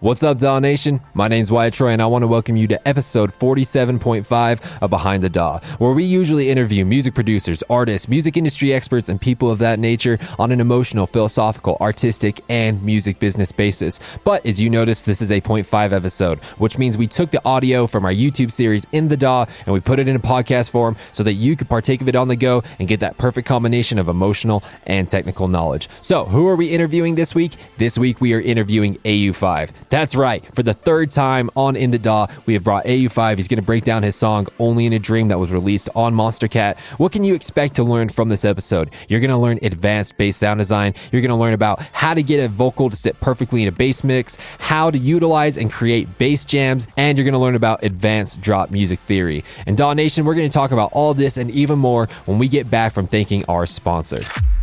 What's up, DAW Nation? My name's Wyatt Troy, and I want to welcome you to episode 47.5 of Behind the DAW, where we usually interview music producers, artists, music industry experts, and people of that nature on an emotional, philosophical, artistic, and music business basis. But as you notice, this is a 0.5 episode, which means we took the audio from our YouTube series In the DAW and we put it in a podcast form so that you could partake of it on the go and get that perfect combination of emotional and technical knowledge. So, who are we interviewing this week? This week we are interviewing Au5. That's right. For the third time on In the DAW, we have brought Au5. He's going to break down his song Only in a Dream that was released on Monster Cat. What can you expect to learn from this episode? You're going to learn advanced bass sound design. You're going to learn about how to get a vocal to sit perfectly in a bass mix, how to utilize and create bass jams, and you're going to learn about advanced drop music theory. And DAW Nation, we're going to talk about all this and even more when we get back from thanking our sponsor.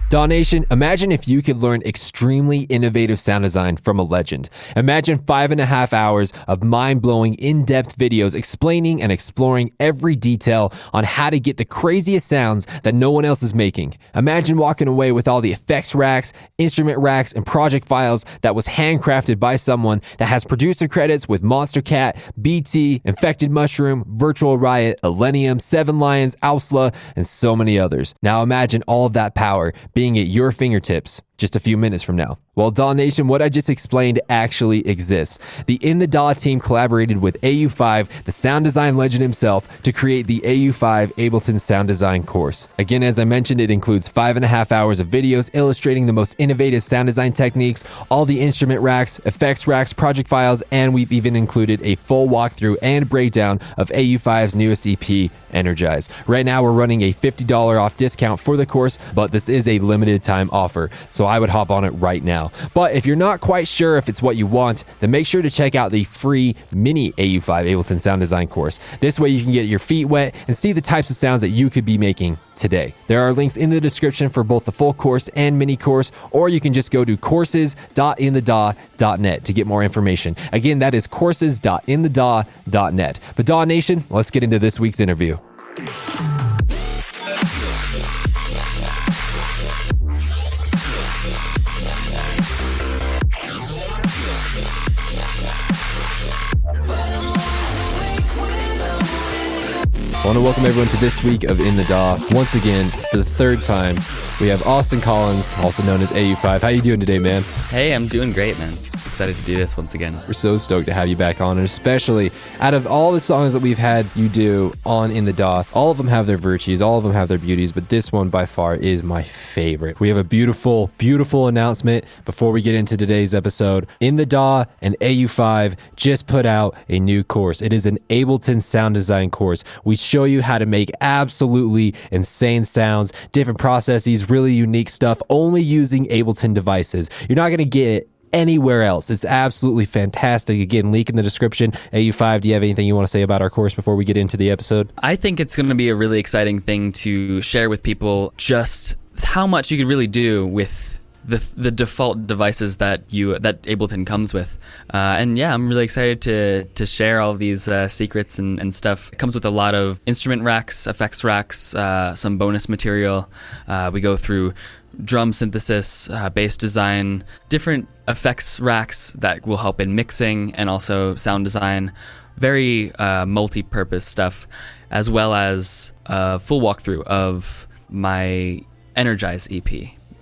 DAW Nation, imagine if you could learn extremely innovative sound design from a legend. Imagine 5.5 hours of mind-blowing, in-depth videos explaining and exploring every detail on how to get the craziest sounds that no one else is making. Imagine walking away with all the effects racks, instrument racks, and project files that was handcrafted by someone that has producer credits with Monster Cat, BT, Infected Mushroom, Virtual Riot, Illenium, Seven Lions, Ausla, and so many others. Now imagine all of that power being at your fingertips just a few minutes from now. Well, DAW Nation, what I just explained actually exists. The In the DAW team collaborated with Au5, the sound design legend himself, to create the Au5 Ableton Sound Design course. Again, as I mentioned, it includes 5.5 hours of videos illustrating the most innovative sound design techniques, all the instrument racks, effects racks, project files, and we've even included a full walkthrough and breakdown of Au5's newest EP, Energize. Right now, we're running a $50 off discount for the course, but this is a limited time offer, so I would hop on it right now. But if you're not quite sure if it's what you want, then make sure to check out the free mini Au5 Ableton Sound Design course. This way you can get your feet wet and see the types of sounds that you could be making today. There are links in the description for both the full course and mini course, or you can just go to courses.inthedaw.net to get more information. Again, that is courses.inthedaw.net. But DAW Nation, let's get into this week's interview. I want to welcome everyone to this week of In the DAW. Once again, for the third time, we have Austin Collins, also known as Au5. How you doing today, man? Hey, I'm doing great, man. Excited to do this once again. We're so stoked to have you back on, and especially out of all the songs that we've had you do on In the DAW, all of them have their virtues, all of them have their beauties, but this one by far is my favorite. We have a beautiful, beautiful announcement before we get into today's episode. In the DAW and Au5 just put out a new course. It is an Ableton sound design course. We show you how to make absolutely insane sounds, different processes, really unique stuff, only using Ableton devices. You're not going to get it anywhere else. It's absolutely fantastic. Again, link in the description. Au5, do you have anything you want to say about our course before we get into the episode? I think it's going to be a really exciting thing to share with people just how much you could really do with the default devices that Ableton comes with. And yeah, I'm really excited to share all of these secrets and stuff. It comes with a lot of instrument racks, effects racks, some bonus material. We go through drum synthesis, bass design, different effects racks that will help in mixing and also sound design. Very multi-purpose stuff, as well as a full walkthrough of my Energize EP.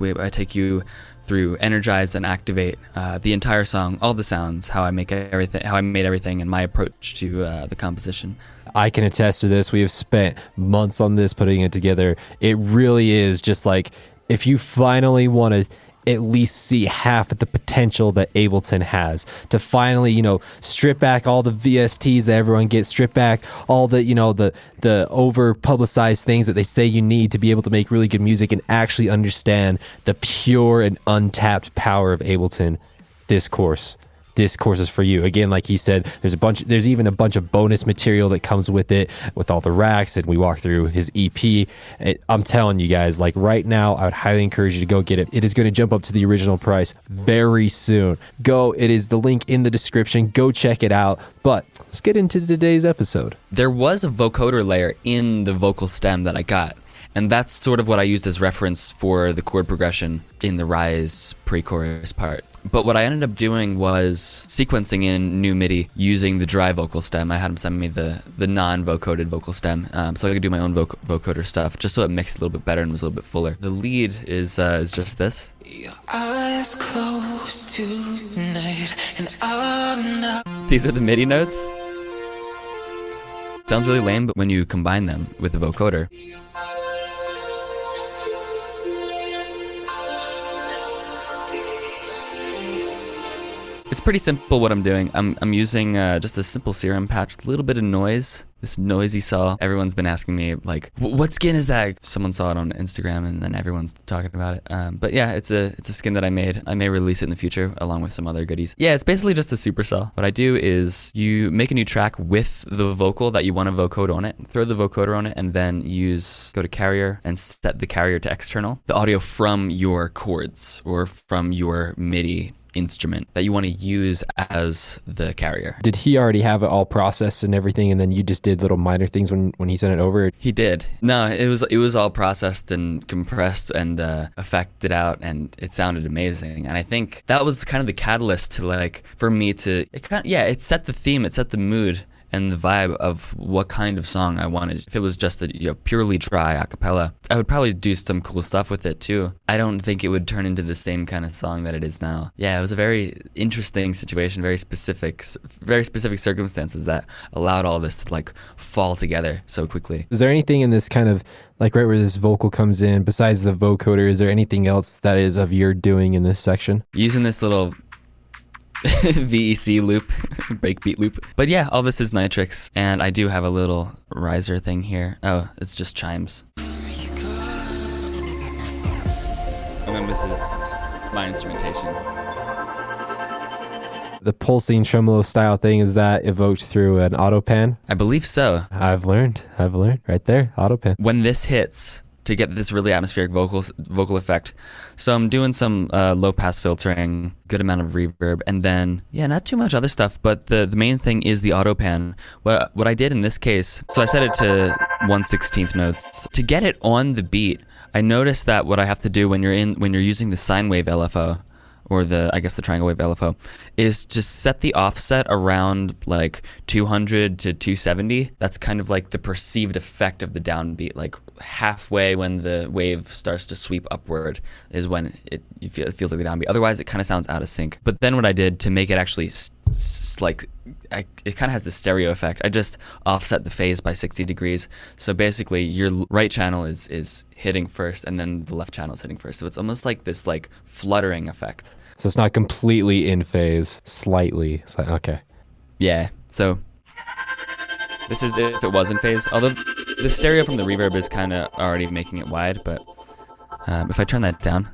I take you through Energize and Activate, the entire song, all the sounds, how I made everything, and my approach to the composition. I can attest to this. We have spent months on this, putting it together. It really is just like, if you finally want to at least see half of the potential that Ableton has, to finally, strip back all the VSTs that everyone gets, strip back all the, the over publicized things that they say you need to be able to make really good music, and actually understand the pure and untapped power of Ableton. This course is for you. Again, like he said, there's even a bunch of bonus material that comes with it, with all the racks, and we walk through his EP. I'm telling you guys, like right now, I would highly encourage you to go get it. It is going to jump up to the original price very soon. It is the link in the description. Go check it out. But let's get into today's episode. There was a vocoder layer in the vocal stem that I got, And that's sort of what I used as reference for the chord progression in the Rise pre-chorus part. But what I ended up doing was sequencing in new MIDI using the dry vocal stem. I had him send me the non-vocoded vocal stem, so I could do my own vocoder stuff, just so it mixed a little bit better and was a little bit fuller. The lead is just this. Your eyes closed tonight, and I'm not. These are the MIDI notes. Sounds really lame, but when you combine them with the vocoder, it's pretty simple what I'm doing. I'm using just a simple serum patch with a little bit of noise. This noisy saw. Everyone's been asking me, like, what skin is that? Someone saw it on Instagram and then everyone's talking about it. But yeah, it's a skin that I made. I may release it in the future along with some other goodies. Yeah, it's basically just a supercell. What I do is you make a new track with the vocal that you want to vocoder on it, throw the vocoder on it, and then go to carrier and set the carrier to external. The audio from your chords or from your MIDI instrument that you want to use as the carrier. Did he already have it all processed and everything, and then you just did little minor things when he sent it over? He did. No, it was all processed and compressed and effected out, and it sounded amazing. And I think that was kind of the catalyst to, like, for me to, it set the theme, it set the mood and the vibe of what kind of song I wanted. If it was just a purely dry a cappella, I would probably do some cool stuff with it too. I don't think it would turn into the same kind of song that it is now. Yeah, it was a very interesting situation, very specific circumstances that allowed all this to, like, fall together so quickly. Is there anything in this kind of, like, right where this vocal comes in, besides the vocoder, is there anything else that is of your doing in this section? Using this little VEC loop, breakbeat loop. But yeah, all this is Nitrix, and I do have a little riser thing here. Oh, it's just chimes. And then this is my instrumentation. The pulsing tremolo style thing, is that evoked through an auto pan? I believe so. I've learned right there, auto pan. When this hits, to get this really atmospheric vocal effect. So I'm doing some low pass filtering, good amount of reverb, and then, yeah, not too much other stuff, but the main thing is the auto pan. What I did in this case, so I set it to 1/16 notes. To get it on the beat, I noticed that what I have to do when you're using the sine wave LFO, or the triangle wave LFO, is just set the offset around like 200 to 270. That's kind of like the perceived effect of the downbeat. Like halfway when the wave starts to sweep upward is when it feels like the downbeat. Otherwise, it kind of sounds out of sync. But then what I did to make it actually it kind of has the stereo effect. I just offset the phase by 60 degrees. So basically your right channel is hitting first and then the left channel is hitting first. So it's almost like this like fluttering effect. So it's not completely in phase, slightly. It's like, okay. Yeah. So this is if it was in phase. Although the stereo from the reverb is kind of already making it wide, but if I turn that down,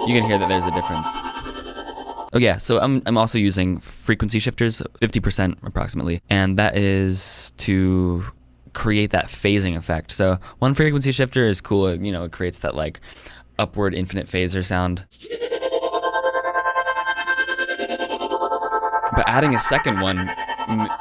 you can hear that there's a difference. Oh yeah, so I'm also using frequency shifters, 50% approximately, and that is to create that phasing effect. So one frequency shifter is cool, it creates that like upward infinite phaser sound. But adding a second one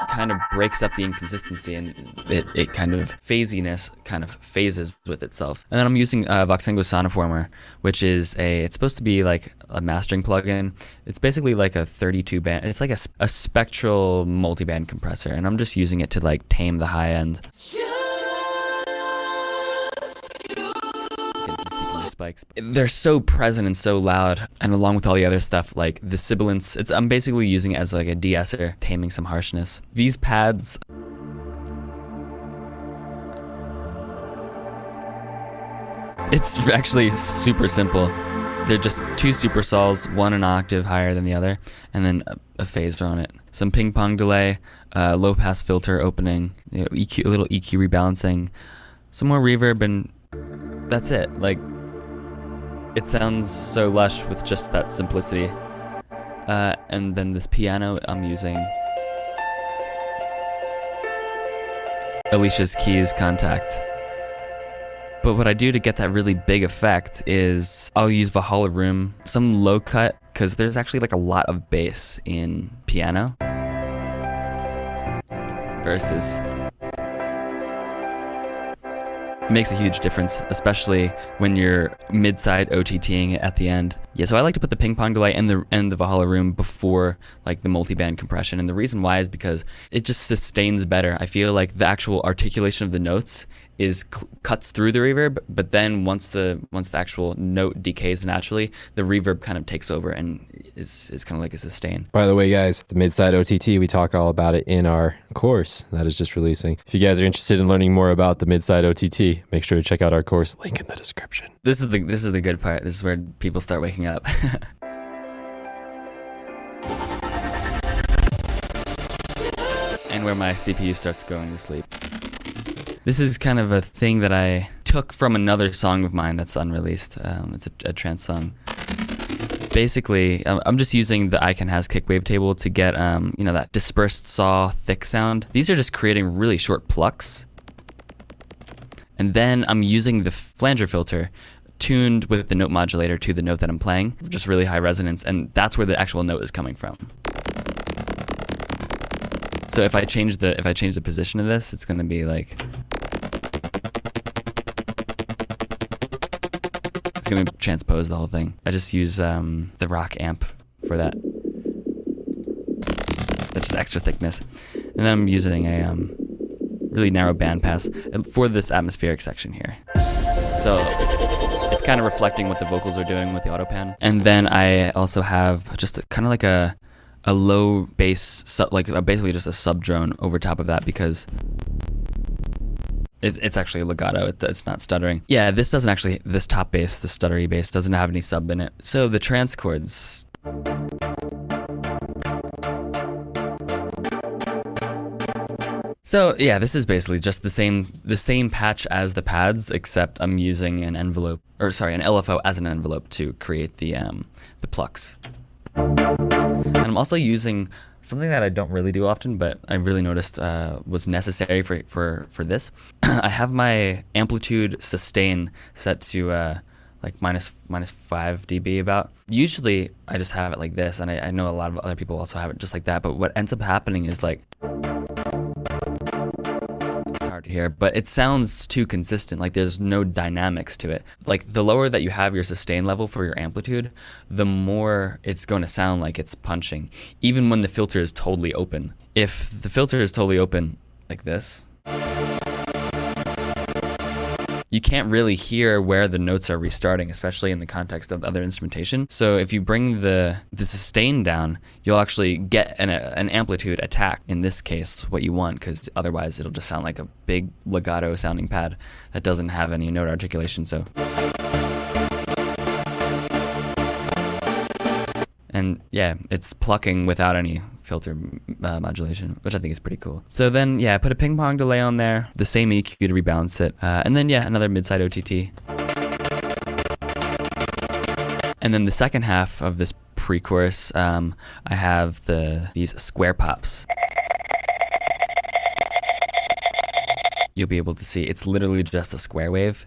kind of breaks up the inconsistency, and it kind of phasiness kind of phases with itself. And then I'm using Voxengo Sonoformer, which is it's supposed to be like a mastering plugin. It's basically like a 32 band. It's like a spectral multiband compressor, and I'm just using it to like tame the high end. Spikes. They're so present and so loud, and along with all the other stuff like the sibilance, I'm basically using it as like a de-esser, taming some harshness. These pads, it's actually super simple. They're just two supersols, one an octave higher than the other, and then a phaser on it. Some ping pong delay, low pass filter opening, EQ, a little EQ rebalancing, some more reverb, and that's it. Like, it sounds so lush with just that simplicity. And then this piano, I'm using Alicia's Keys Contact. But what I do to get that really big effect is I'll use Valhalla Room, some low cut, because there's actually like a lot of bass in piano versus It makes a huge difference, especially when you're mid-side OTTing it at the end. Yeah, so I like to put the ping pong delay in the Valhalla room before like the multiband compression, and the reason why is because it just sustains better. I feel like the actual articulation of the notes cuts through the reverb, but then once the actual note decays naturally, the reverb kind of takes over and is kind of like a sustain. By the way, guys, the mid-side OTT, we talk all about it in our course that is just releasing. If you guys are interested in learning more about the mid-side OTT, make sure to check out our course. Link in the description. This is the good part. This is where people start waking up. And where my CPU starts going to sleep. This is kind of a thing that I took from another song of mine that's unreleased. It's a trance song. Basically, I'm just using the Icon Has kick wavetable to get that dispersed saw thick sound. These are just creating really short plucks. And then I'm using the flanger filter tuned with the note modulator to the note that I'm playing, just really high resonance, and that's where the actual note is coming from. So if I change the position of this, it's going to be like, it's going to transpose the whole thing. I just use the rock amp for that. That's just extra thickness. And then I'm using a really narrow bandpass for this atmospheric section here. So it's kind of reflecting what the vocals are doing with the auto pan. And then I also have just kind of like a low bass, basically just a sub drone over top of that, because it's actually legato. It's not stuttering. Yeah, this top bass, the stuttery bass, doesn't have any sub in it. So the trance chords. So yeah, this is basically just the same patch as the pads, except I'm using an LFO as an envelope to create the plucks. And I'm also using something that I don't really do often, but I really noticed was necessary for this. I have my amplitude sustain set to like minus 5 dB about. Usually I just have it like this, and I know a lot of other people also have it just like that, but what ends up happening is like, hard to hear, but it sounds too consistent. Like there's no dynamics to it. Like the lower that you have your sustain level for your amplitude, the more it's going to sound like it's punching, even when the filter is totally open. If the filter is totally open like this, you can't really hear where the notes are restarting, especially in the context of other instrumentation. So if you bring the sustain down, you'll actually get an amplitude attack. In this case, what you want, because otherwise it'll just sound like a big legato sounding pad that doesn't have any note articulation. So, and yeah, it's plucking without any filter modulation, which I think is pretty cool. So then, yeah, I put a ping pong delay on there, the same EQ to rebalance it, and then, yeah, another mid-side OTT. And then the second half of this pre-chorus, I have these square pops. You'll be able to see it's literally just a square wave.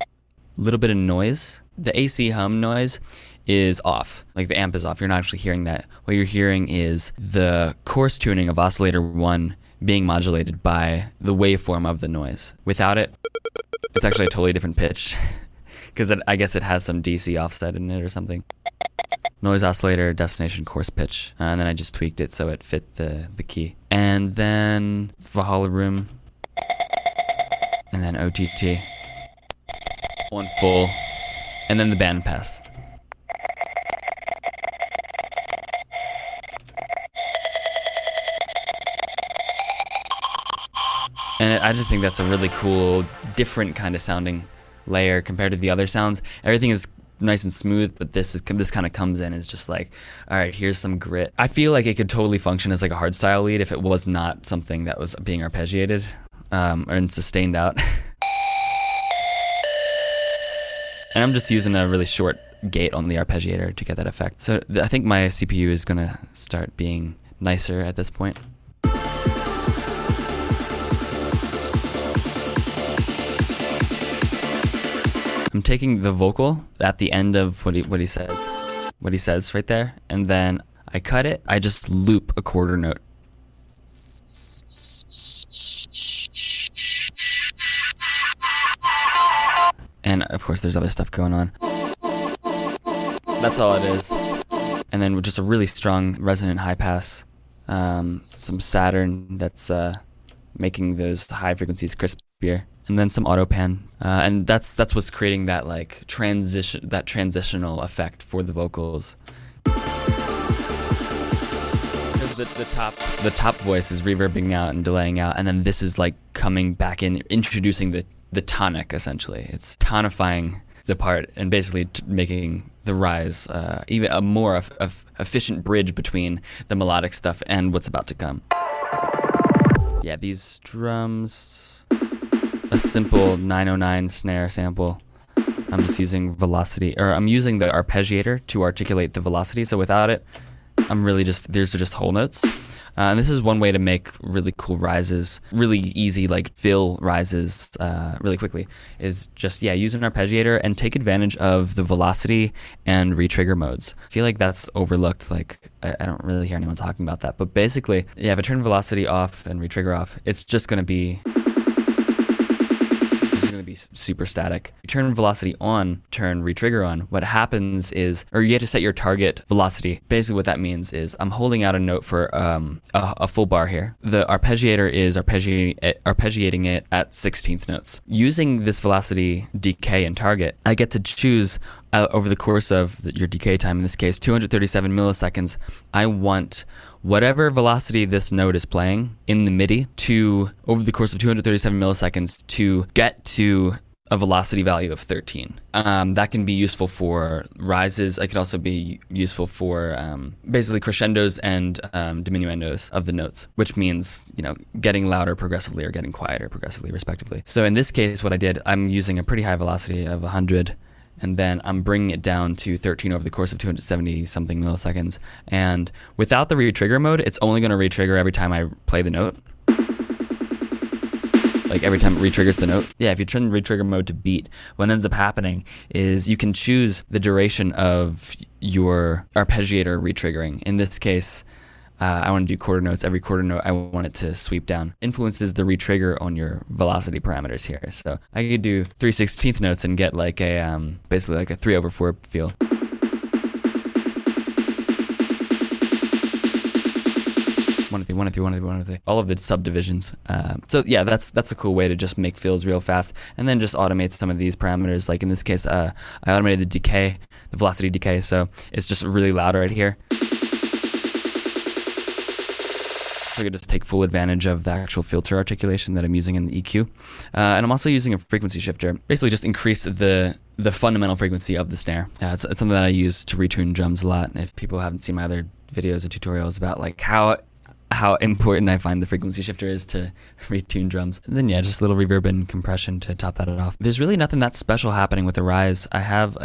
A little bit of noise. The AC hum noise is off. Like the amp is off. You're not actually hearing that. What you're hearing is the coarse tuning of oscillator 1 being modulated by the waveform of the noise. Without it, it's actually a totally different pitch, because I guess it has some DC offset in it or something. Noise oscillator, destination, coarse pitch. And then I just tweaked it so it fit the key. And then Valhalla room. And then OTT. One full. And then the band pass. And I just think that's a really cool, different kind of sounding layer compared to the other sounds. Everything is nice and smooth, but this kind of comes in as just like, all right, here's some grit. I feel like it could totally function as like a hardstyle lead if it was not something that was being arpeggiated and sustained out. And I'm just using a really short gate on the arpeggiator to get that effect. So I think my CPU is gonna start being nicer at this point. I'm taking the vocal at the end of what he says right there, and then I cut it. I just loop a quarter note. And And of course there's other stuff going on. That's all it is. And then with just a really strong resonant high pass, some Saturn that's making those high frequencies crispier, and then some auto pan, and that's what's creating that like transitional effect for the vocals. Because the top voice is reverbing out and delaying out, and then this is like coming back in, introducing the tonic essentially. It's tonifying the part and basically making the rise even a more efficient bridge between the melodic stuff and what's about to come. Yeah, these drums, a simple 909 snare sample. I'm just using I'm using the arpeggiator to articulate the velocity. So without it, these are just whole notes. And this is one way to make really cool rises, really easy, like fill rises really quickly, is just, use an arpeggiator and take advantage of the velocity and retrigger modes. I feel like that's overlooked. Like, I don't really hear anyone talking about that. But basically, if I turn velocity off and retrigger off, it's just going to be super static. You turn velocity on, turn retrigger on. What happens is, or you have to set your target velocity. Basically what that means is I'm holding out a note for a full bar here. The arpeggiator is arpeggiating it at 16th notes. Using this velocity decay and target, I get to choose over the course of your decay time, in this case 237 milliseconds, I want whatever velocity this note is playing in the MIDI to, over the course of 237 milliseconds, to get to a velocity value of 13. That can be useful for rises. It could also be useful for basically crescendos and diminuendos of the notes, which means, getting louder progressively or getting quieter progressively, respectively. So in this case, what I did, I'm using a pretty high velocity of 100, and then I'm bringing it down to 13 over the course of 270 something milliseconds. And without the retrigger mode, it's only going to retrigger every time I play the note. Like every time it retriggers the note. Yeah, if you turn the retrigger mode to beat, what ends up happening is you can choose the duration of your arpeggiator retriggering. In this case, I want to do quarter notes. Every quarter note, I want it to sweep down. Influences the retrigger on your velocity parameters here. So I could do 3/16 notes and get like a basically like a 3/4 feel. One of the all of the subdivisions. So yeah, that's a cool way to just make fills real fast, and then just automate some of these parameters. Like in this case, I automated the decay, the velocity decay, so it's just really loud right here. So I could just take full advantage of the actual filter articulation that I'm using in the EQ. And I'm also using a frequency shifter. Basically just increase the fundamental frequency of the snare. It's something that I use to retune drums a lot. If people haven't seen my other videos or tutorials about like how important I find the frequency shifter is to retune drums. And then just a little reverb and compression to top that off. There's really nothing that special happening with the rise. I have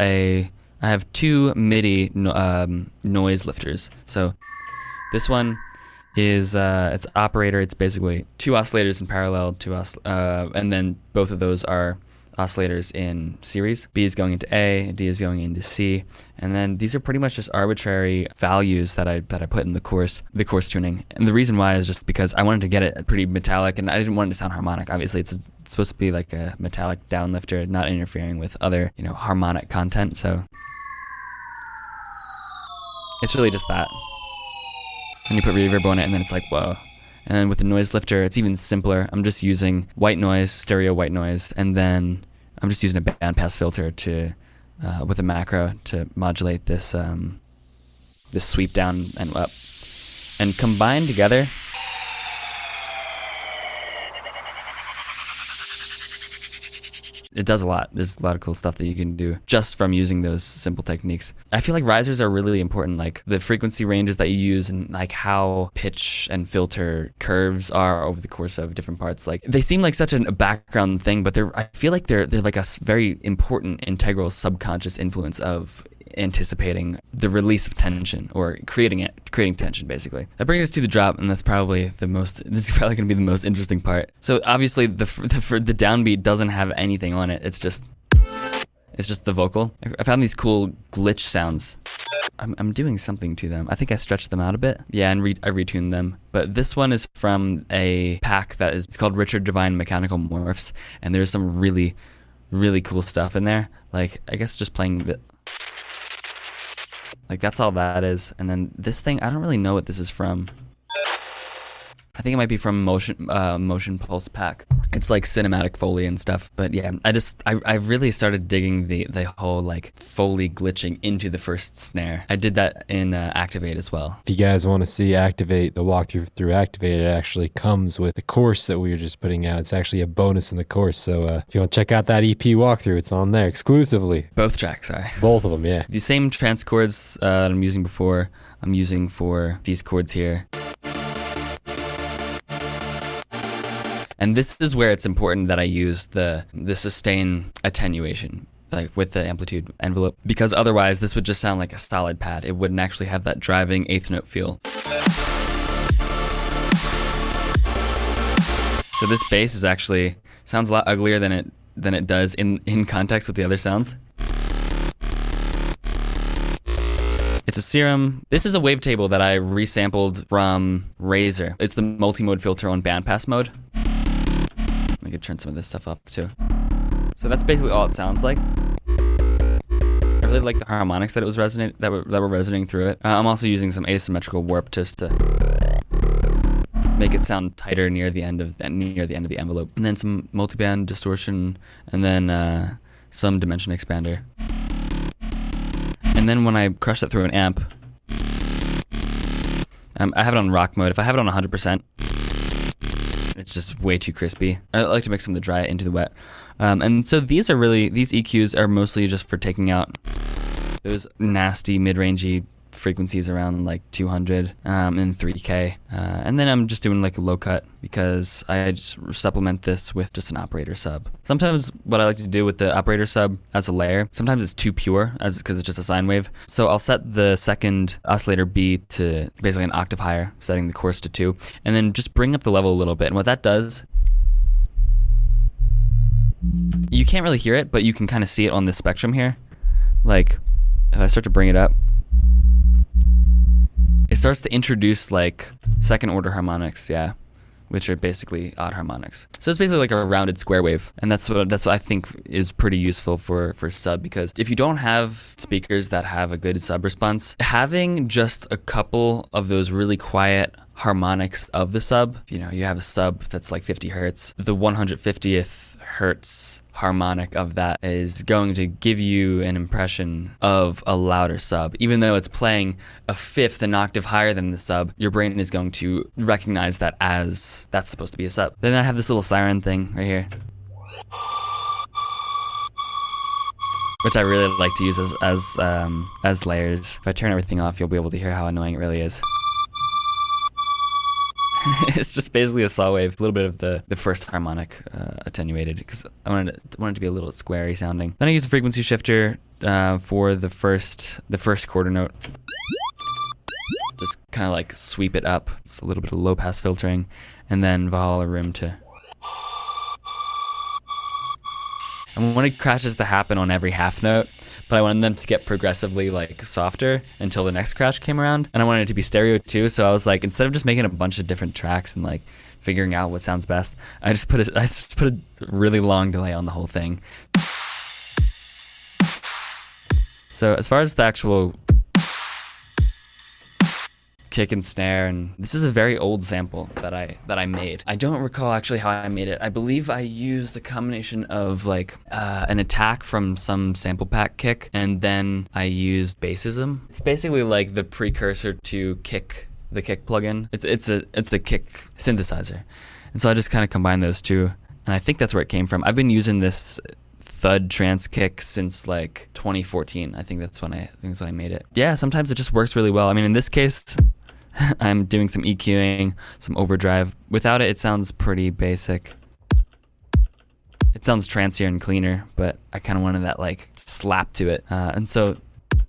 two MIDI noise lifters. So this one is it's operator. It's basically two oscillators in parallel, and then both of those are oscillators in series. B is going into A, D is going into C, and then these are pretty much just arbitrary values that I put in the course tuning. And the reason why is just because I wanted to get it pretty metallic, and I didn't want it to sound harmonic. Obviously, it's supposed to be like a metallic downlifter, not interfering with other harmonic content. So it's really just that. And you put reverb on it, and then it's like, whoa. And then with the noise lifter, it's even simpler. I'm just using white noise, stereo white noise, and then I'm just using a bandpass filter to, with a macro to modulate this sweep down and up. And combined together, it does a lot. There's a lot of cool stuff that you can do just from using those simple techniques. I feel like risers are really important, like the frequency ranges that you use and like how pitch and filter curves are over the course of different parts. Like they seem like such a background thing, but I feel like they're like a very important integral subconscious influence of anticipating the release of tension or creating tension, basically. That brings us to the drop, and this is probably going to be the most interesting part. So obviously the downbeat doesn't have anything on it. It's just the vocal. I found these cool glitch sounds. I'm doing something to them. I think I stretched them out a bit. Yeah, and I retuned them. But this one is from a pack it's called Richard Divine Mechanical Morphs, and there's some really really cool stuff in there. Like, I guess just playing the, like, that's all that is. And then this thing, I don't really know what this is from. I think it might be from Motion Pulse Pack. It's like cinematic Foley and stuff. But yeah, I really started digging the whole like Foley glitching into the first snare. I did that in Activate as well. If you guys want to see Activate, the walkthrough through Activate, it actually comes with the course that we were just putting out. It's actually a bonus in the course. So if you want to check out that EP walkthrough, it's on there exclusively. Both tracks, sorry. Both of them, yeah. The same trance chords that I'm using before, I'm using for these chords here. And this is where it's important that I use the sustain attenuation, like with the amplitude envelope, because otherwise this would just sound like a solid pad. It wouldn't actually have that driving eighth note feel. So this bass is actually sounds a lot uglier than it does in context with the other sounds. It's a Serum. This is a wavetable that I resampled from Razor. It's the multi-mode filter on bandpass mode. I could turn some of this stuff up too. So that's basically all it sounds like. I really like the harmonics that were resonating through it. I'm also using some asymmetrical warp just to make it sound tighter near the end of the envelope. And then some multiband distortion, and then some dimension expander. And then when I crush that through an amp, I have it on rock mode. If I have it on 100%, it's just way too crispy. I like to mix some of the dry into the wet. And so these EQs are mostly just for taking out those nasty mid-rangey frequencies around like 200 and 3K. And then I'm just doing like a low cut because I just supplement this with just an operator sub. Sometimes what I like to do with the operator sub as a layer, sometimes it's too pure because it's just a sine wave. So I'll set the second oscillator B to basically an octave higher, setting the chorus to 2, and then just bring up the level a little bit. And what that does, you can't really hear it, but you can kind of see it on this spectrum here. Like if I start to bring it up, it starts to introduce like second order harmonics, yeah, which are basically odd harmonics. So it's basically like a rounded square wave, and that's what I think is pretty useful for sub, because if you don't have speakers that have a good sub response, having just a couple of those really quiet harmonics of the sub, you know, you have a sub that's like 50 hertz, the 150th hertz harmonic of that is going to give you an impression of a louder sub. Even though it's playing a fifth, an octave higher than the sub, your brain is going to recognize that as that's supposed to be a sub. Then I have this little siren thing right here, which I really like to use as layers. If I turn everything off, you'll be able to hear how annoying it really is. It's just basically a saw wave, a little bit of the first harmonic attenuated, because I wanted it to be a little squarey sounding. Then I use the frequency shifter for the first quarter note. Just kind of like sweep it up. It's a little bit of low pass filtering, and then Valhalla Room to. I wanted crashes to happen on every half note, but I wanted them to get progressively like softer until the next crash came around. And I wanted it to be stereo too, so I was like, instead of just making a bunch of different tracks and like figuring out what sounds best, I just put a really long delay on the whole thing. So as far as the actual kick and snare, and this is a very old sample that I made. I don't recall actually how I made it. I believe I used a combination of like an attack from some sample pack kick, and then I used bassism. It's basically like the precursor to the kick plugin. It's a kick synthesizer, and so I just kind of combined those two, and I think that's where it came from. I've been using this thud trance kick since like 2014. I think that's when I made it. Yeah, sometimes it just works really well. I mean, in this case, I'm doing some EQing, some overdrive. Without it, it sounds pretty basic. It sounds trancier and cleaner, but I kind of wanted that like slap to it. And so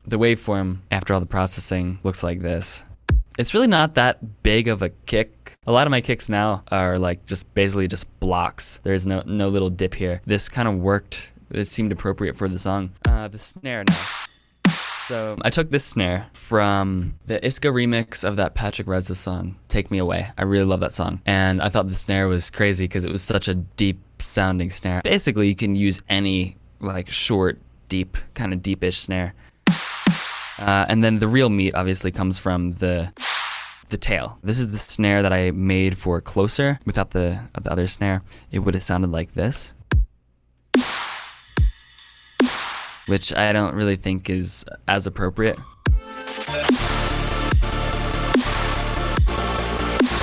the waveform after all the processing looks like this. It's really not that big of a kick. A lot of my kicks now are like just basically just blocks. There's no little dip here. This kind of worked. It seemed appropriate for the song. The snare now. So I took this snare from the Iska remix of that Patrick Reza song, Take Me Away. I really love that song. And I thought the snare was crazy because it was such a deep sounding snare. Basically, you can use any like short, deep, kind of deepish snare. And then the real meat obviously comes from the tail. This is the snare that I made for Closer. Without the other snare, it would have sounded like this, which I don't really think is as appropriate.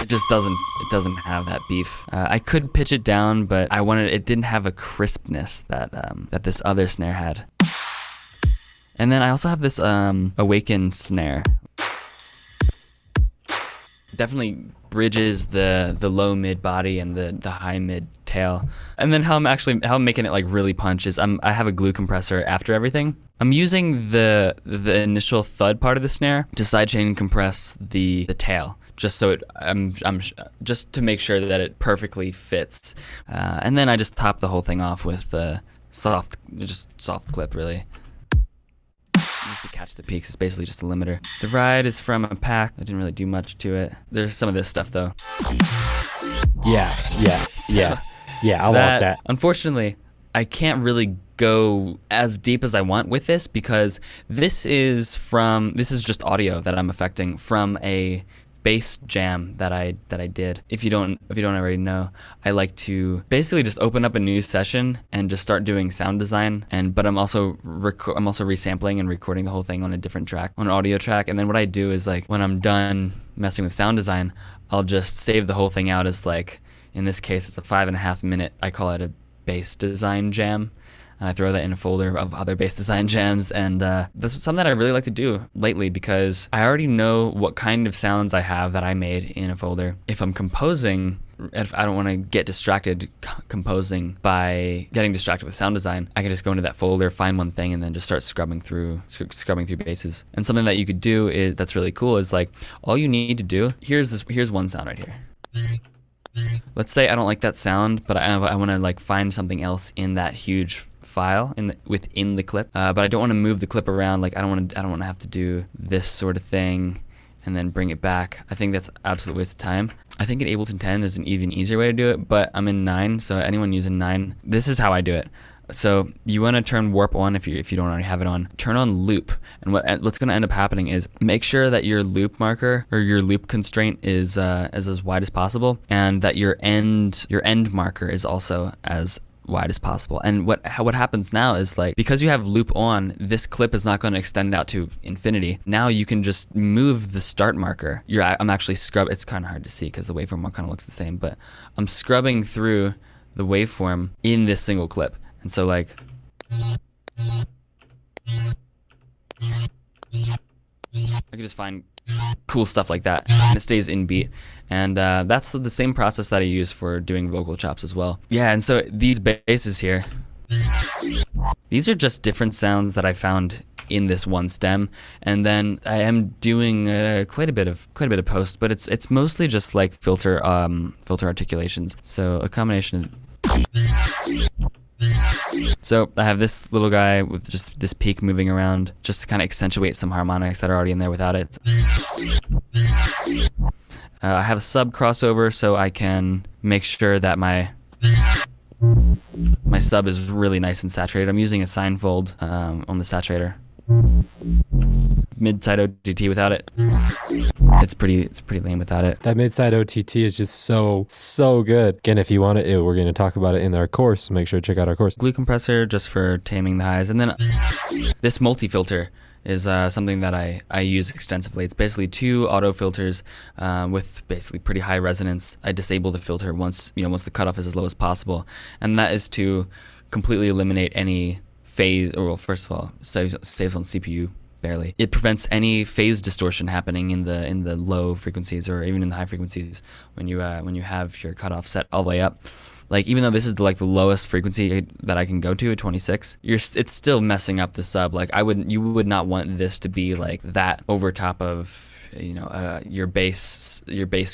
It doesn't have that beef. I could pitch it down, but it didn't have a crispness that this other snare had. And then I also have this Awaken snare. Definitely bridges the low mid body and the high mid tail. And then how I'm making it like really punch is I have a glue compressor after everything. I'm using the initial thud part of the snare to sidechain compress the tail, just so just to make sure that it perfectly fits. And then I just top the whole thing off with soft clip, really. Just to catch the peaks. It's basically just a limiter. The ride is from a pack. I didn't really do much to it. There's some of this stuff though. Yeah. I want that. Unfortunately, I can't really go as deep as I want with this because this is just audio that I'm affecting from a bass jam that I did. If you don't already know, I like to basically just open up a new session and just start doing sound design. But I'm also resampling and recording the whole thing on a different track, on an audio track. And then what I do is like when I'm done messing with sound design, I'll just save the whole thing out as like, in this case, it's a 5.5 minute. I call it a bass design jam. And I throw that in a folder of other bass design jams. And this is something that I really like to do lately because I already know what kind of sounds I have that I made in a folder. If I'm composing, if I don't want to get distracted composing by getting distracted with sound design, I can just go into that folder, find one thing, and then just start scrubbing through basses. And something that you could do that's really cool is like, all you need to do, here's one sound right here. Let's say I don't like that sound, but I want to like find something else in that huge file within the clip, but I don't want to move the clip around. Like I don't want to have to do this sort of thing and then bring it back. I think that's absolute waste of time. I think in Ableton 10 there's an even easier way to do it, but I'm in 9, so anyone using 9, this is how I do it. So you want to turn warp on if you don't already have it on. Turn on loop, and what's going to end up happening is make sure that your loop marker or your loop constraint is as wide as possible, and that your end marker is also as wide as possible. And what happens now is like, because you have loop on, this clip is not going to extend out to infinity. Now you can just move the start marker. I'm actually it's kind of hard to see because the waveform kind of looks the same, but I'm scrubbing through the waveform in this single clip. And so like, I could just find cool stuff like that, and it stays in beat. And that's the same process that I use for doing vocal chops as well. Yeah, and so these basses here, these are just different sounds that I found in this one stem, and then I am doing quite a bit of post, but it's mostly just like filter articulations. So a combination of. So I have this little guy with just this peak moving around just to kind of accentuate some harmonics that are already in there without it. I have a sub crossover so I can make sure that my sub is really nice and saturated. I'm using a Seinfeld on the saturator. Mid-side OTT without it. It's pretty lame without it. That mid-side OTT is just so good. Again, if you want it, we're going to talk about it in our course. Make sure to check out our course. Glue compressor just for taming the highs. And then this multi-filter is something that I use extensively. It's basically 2 auto filters with basically pretty high resonance. I disable the filter once the cutoff is as low as possible. And that is to completely eliminate any phase, or well, first of all, saves on CPU barely. It prevents any phase distortion happening in the low frequencies or even in the high frequencies when you have your cutoff set all the way up. Like even though this is the lowest frequency that I can go to at 26, it's still messing up the sub. Like you would not want this to be like that over top of your bass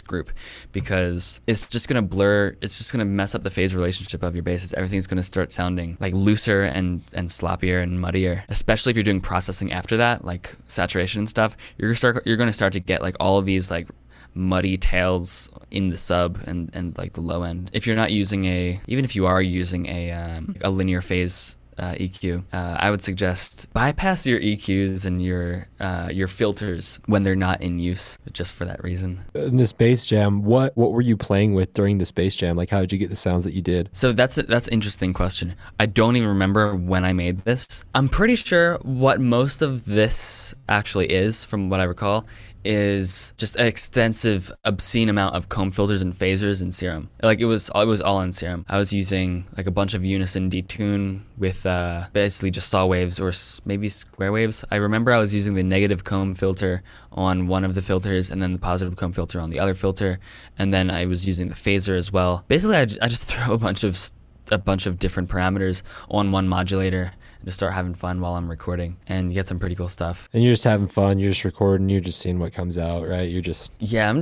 group, because it's just gonna blur. It's just gonna mess up the phase relationship of your basses. Everything's gonna start sounding like looser and sloppier and muddier. Especially if you're doing processing after that, like saturation and stuff. You're gonna start to get like all of these like muddy tails in the sub and like the low end. If you're not using even if you are using a linear phase EQ, I would suggest bypass your EQs and your filters when they're not in use, just for that reason. In this bass jam, what were you playing with during this bass jam? Like, how did you get the sounds that you did? So that's an interesting question. I don't even remember when I made this. I'm pretty sure what most of this actually is, from what I recall, is just an extensive, obscene amount of comb filters and phasers and serum. Like it was all in serum. I was using like a bunch of unison detune with basically just saw waves or maybe square waves. I remember I was using the negative comb filter on one of the filters and then the positive comb filter on the other filter, and then I was using the phaser as well. Basically, I just throw a bunch of different parameters on one modulator to start having fun while I'm recording, and you get some pretty cool stuff. And you're just having fun, you're just recording, you're just seeing what comes out, right? Yeah, I'm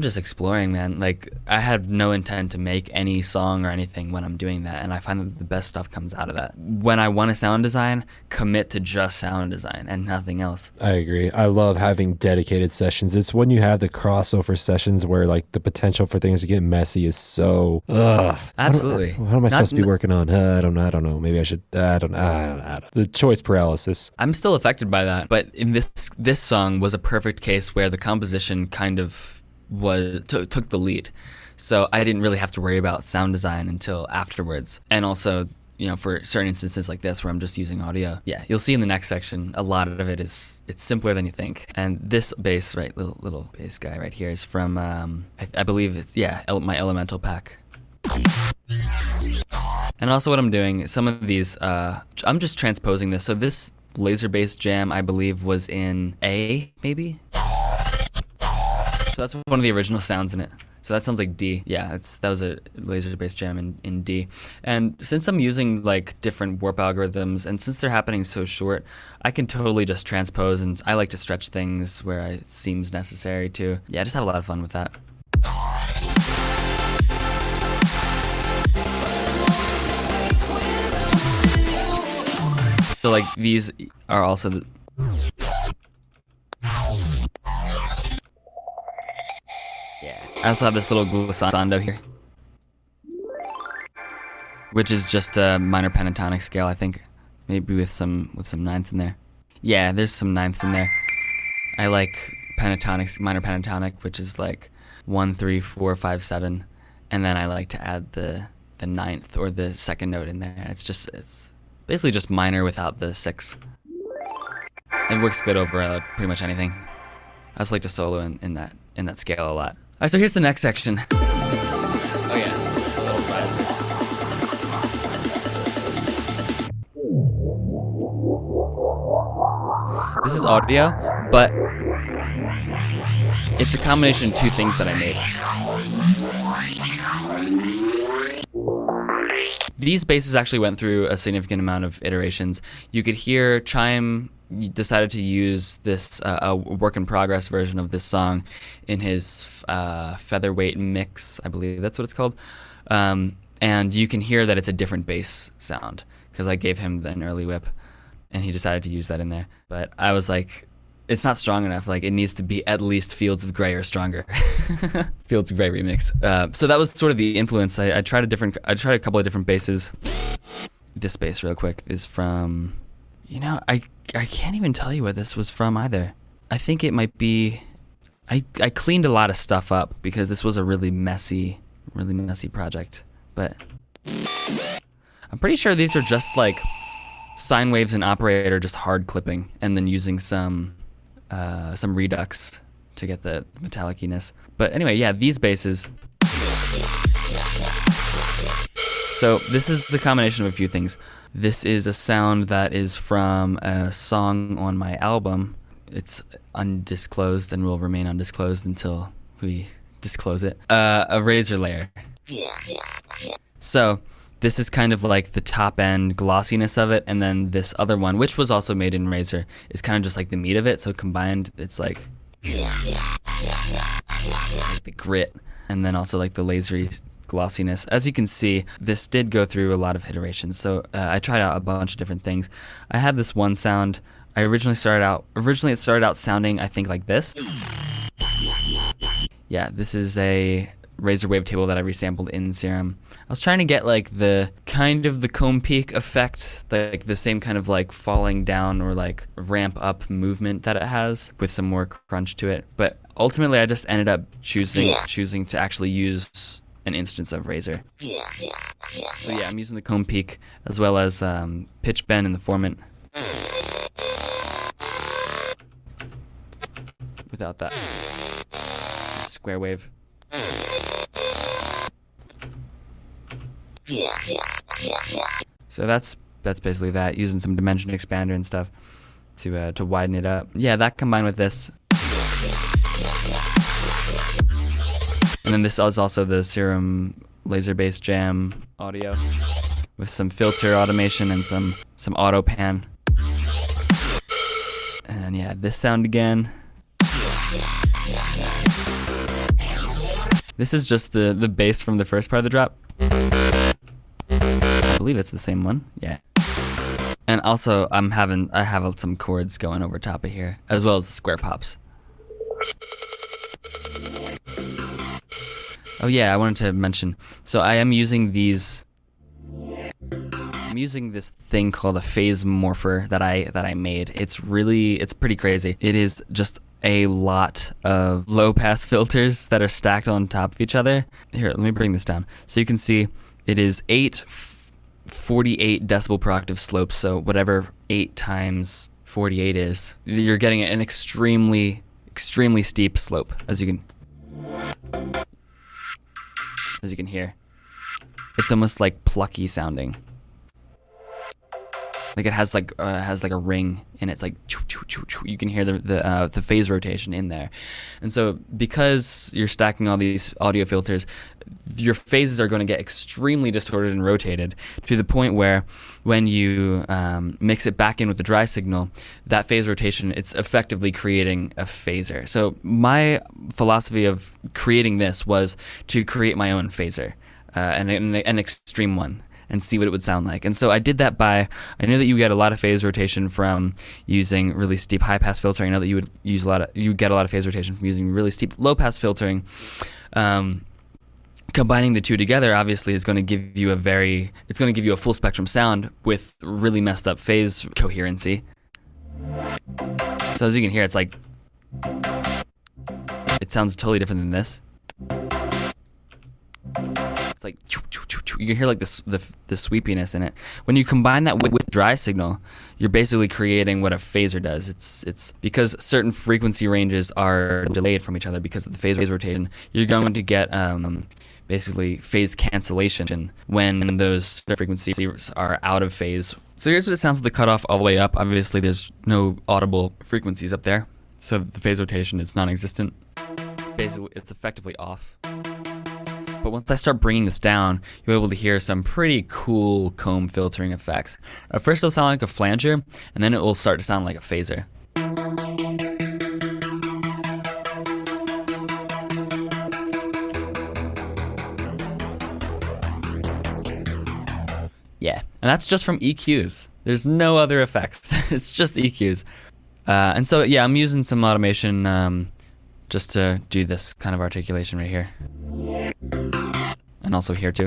just exploring, man. Like, I have no intent to make any song or anything when I'm doing that, and I find that the best stuff comes out of that. When I want to sound design, commit to just sound design and nothing else. I agree. I love having dedicated sessions. It's when you have the crossover sessions where like the potential for things to get messy is so Absolutely. What am I supposed to be working on? I don't know. Maybe I should. I don't know. The choice paralysis. I'm still affected by that, but in this song was a perfect case where the composition kind of took the lead. So I didn't really have to worry about sound design until afterwards. And also, for certain instances like this where I'm just using audio, you'll see in the next section, a lot of it it's simpler than you think. And this bass, right, little bass guy right here is from, I believe it's, my Elemental pack. And also what I'm doing, some of these, I'm just transposing this. So this laser bass jam, I believe, was in A, maybe? So that's one of the original sounds in it. So that sounds like D. Yeah, that was a laser bass jam in D. And since I'm using like different warp algorithms, and since they're happening so short, I can totally just transpose, and I like to stretch things where it seems necessary to. Yeah, I just have a lot of fun with that. So like these are also I also have this little glissando here, which is just a minor pentatonic scale, I think, maybe with some ninths in there. Yeah, there's some ninths in there. I like pentatonic, minor pentatonic, which is like 1, 3, 4, 5, 7, and then I like to add the ninth or the second note in there. It's basically just minor without the 6. It works good over pretty much anything. I just like to solo in that scale a lot. All right, so here's the next section. Oh yeah, little riser. This is audio, but it's a combination of two things that I made. These basses actually went through a significant amount of iterations. You could hear Chime decided to use this a work in progress version of this song in his featherweight mix, I believe that's what it's called. And you can hear that it's a different bass sound because I gave him an early whip and he decided to use that in there. But I was like, it's not strong enough. Like, it needs to be at least Fields of Grey or stronger. Fields of Grey remix. So that was sort of the influence. I tried a couple of different basses. This bass, real quick, is from, I can't even tell you what this was from either. I think it might be, I cleaned a lot of stuff up because this was a really messy project. But I'm pretty sure these are just like sine waves and operator just hard clipping and then using some redux to get the metallic-iness. But anyway, yeah, these basses. So this is a combination of a few things. This is a sound that is from a song on my album. It's undisclosed and will remain undisclosed until we disclose it. A razor layer. So this is kind of like the top end glossiness of it, and then this other one, which was also made in Razor, is kind of just like the meat of it. So combined, it's like the grit, and then also like the lasery glossiness. As you can see, this did go through a lot of iterations. So I tried out a bunch of different things. I had this one sound. Originally it started out sounding, I think, like this. yeah, this is a razor wavetable that I resampled in Serum. I was trying to get like the kind of the comb peak effect, like the same kind of like falling down or like ramp up movement that it has with some more crunch to it. But ultimately I just ended up choosing to actually use an instance of Razor. So yeah, I'm using the comb peak as well as pitch bend and the formant. Without that square wave. So that's basically that, using some dimension expander and stuff to widen it up. Yeah, that combined with this. And then this is also the Serum laser bass jam audio with some filter automation and some auto pan. And yeah, this sound again. This is just the bass from the first part of the drop. I believe it's the same one. Yeah. And also I have some chords going over top of here, as well as the square pops. Oh yeah, I wanted to mention. So I am using these. I'm using this thing called a phase morpher that I made. It's pretty crazy. It is just a lot of low pass filters that are stacked on top of each other. Here, let me bring this down. So you can see it is 48 decibel per octave slopes. So whatever 8 times 48 is, you're getting an extremely steep slope, as you can hear. It's almost like plucky sounding. Like it has like a ring in it. It's like you can hear the phase rotation in there. And so because you're stacking all these audio filters, your phases are going to get extremely distorted and rotated to the point where when you mix it back in with the dry signal, that phase rotation, it's effectively creating a phaser. So my philosophy of creating this was to create my own phaser, an extreme one, and see what it would sound like. And so I did that I knew that you get a lot of phase rotation from using really steep high pass filtering. I know that you get a lot of phase rotation from using really steep low pass filtering. Combining the two together obviously is going to give you a full spectrum sound with really messed up phase coherency. So as you can hear, it's like, it sounds totally different than this. It's like you can hear like the sweepiness in it. When you combine that with dry signal, you're basically creating what a phaser does. It's because certain frequency ranges are delayed from each other because of the phase rotation. You're going to get basically phase cancellation when those frequencies are out of phase. So here's what it sounds like the cutoff all the way up. Obviously, there's no audible frequencies up there, so the phase rotation is non-existent. Basically, it's effectively off. But once I start bringing this down, you'll be able to hear some pretty cool comb filtering effects. At first it'll sound like a flanger, and then it will start to sound like a phaser. Yeah, and that's just from EQs. There's no other effects. It's just EQs. And so, yeah, I'm using some automation just to do this kind of articulation right here. And also here too.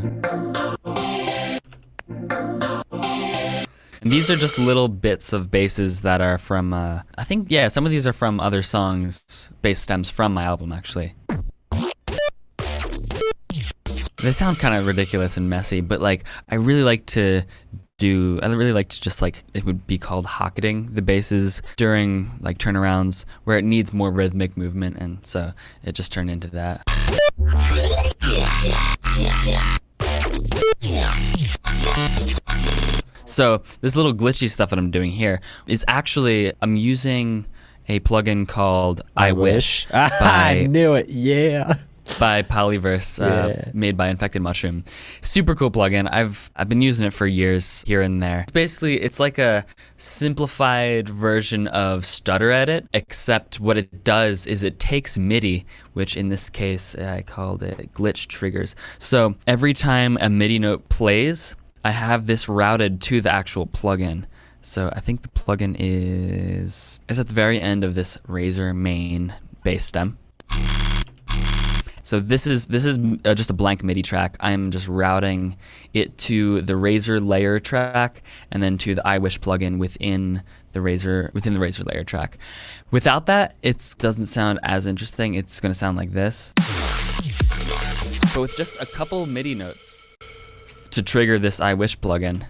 And these are just little bits of basses that are from, I think, yeah, some of these are from other songs, bass stems from my album, actually. They sound kind of ridiculous and messy, but like, I really like to just like, it would be called hocketing the basses during like turnarounds where it needs more rhythmic movement, and so it just turned into that. So this little glitchy stuff that I'm doing here is actually, I'm using a plugin called I Wish. I knew it, yeah. By Polyverse, made by Infected Mushroom. Super cool plugin. I've been using it for years here and there. Basically, it's like a simplified version of Stutter Edit, except what it does is it takes MIDI, which in this case I called it glitch triggers. So every time a MIDI note plays, I have this routed to the actual plugin. So I think the plugin is at the very end of this Razor main bass stem. So this is just a blank MIDI track. I'm just routing it to the Razor layer track and then to the iWish plugin within the Razor layer track. Without that, it doesn't sound as interesting. It's going to sound like this. But with just a couple MIDI notes to trigger this iWish plugin,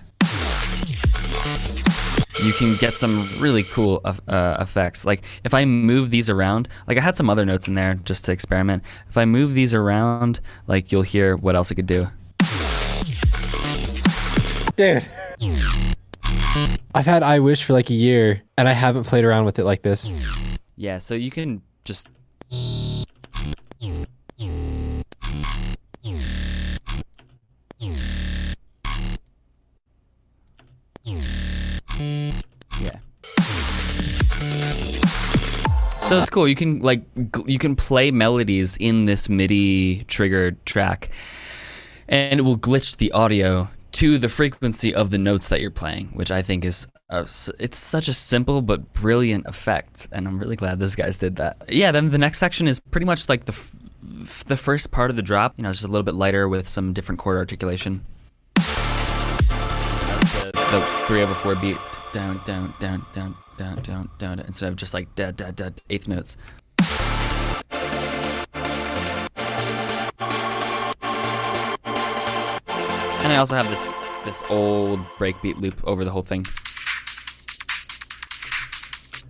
you can get some really cool effects. Like if I move these around, like I had some other notes in there just to experiment. If I move these around, like you'll hear what else it could do. Dude. I've had I Wish for like a year and I haven't played around with it like this. Yeah, so you can just... Yeah. So it's cool. You can play melodies in this MIDI triggered track, and it will glitch the audio to the frequency of the notes that you're playing, which I think is it's such a simple but brilliant effect, and I'm really glad those guys did that. Yeah. Then the next section is pretty much like the first part of the drop. You know, it's just a little bit lighter with some different chord articulation. The 3/4 beat. Down, down, down, down, down, down, down, instead of just like da da da eighth notes. And I also have this old breakbeat loop over the whole thing.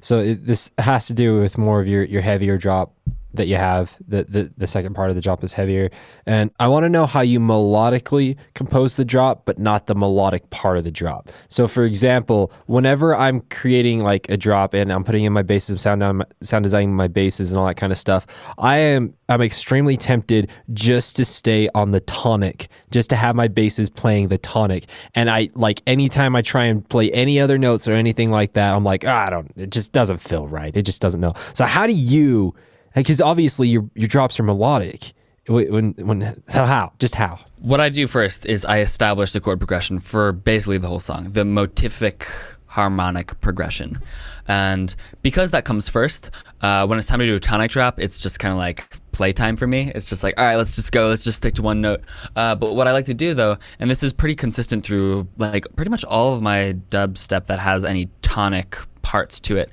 So this has to do with more of your heavier drop that you have. The second part of the drop is heavier. And I want to know how you melodically compose the drop, but not the melodic part of the drop. So for example, whenever I'm creating like a drop and I'm putting in my basses, sound designing my basses and all that kind of stuff, I'm extremely tempted just to stay on the tonic, just to have my basses playing the tonic. And I like anytime I try and play any other notes or anything like that, I'm like, it just doesn't feel right. It just doesn't know. So how do you, because obviously your drops are melodic. How? What I do first is I establish the chord progression for basically the whole song, the motivic harmonic progression. And because that comes first, when it's time to do a tonic drop, it's just kind of like playtime for me. It's just like, all right, let's just stick to one note. But what I like to do though, and this is pretty consistent through like pretty much all of my dubstep that has any tonic parts to it,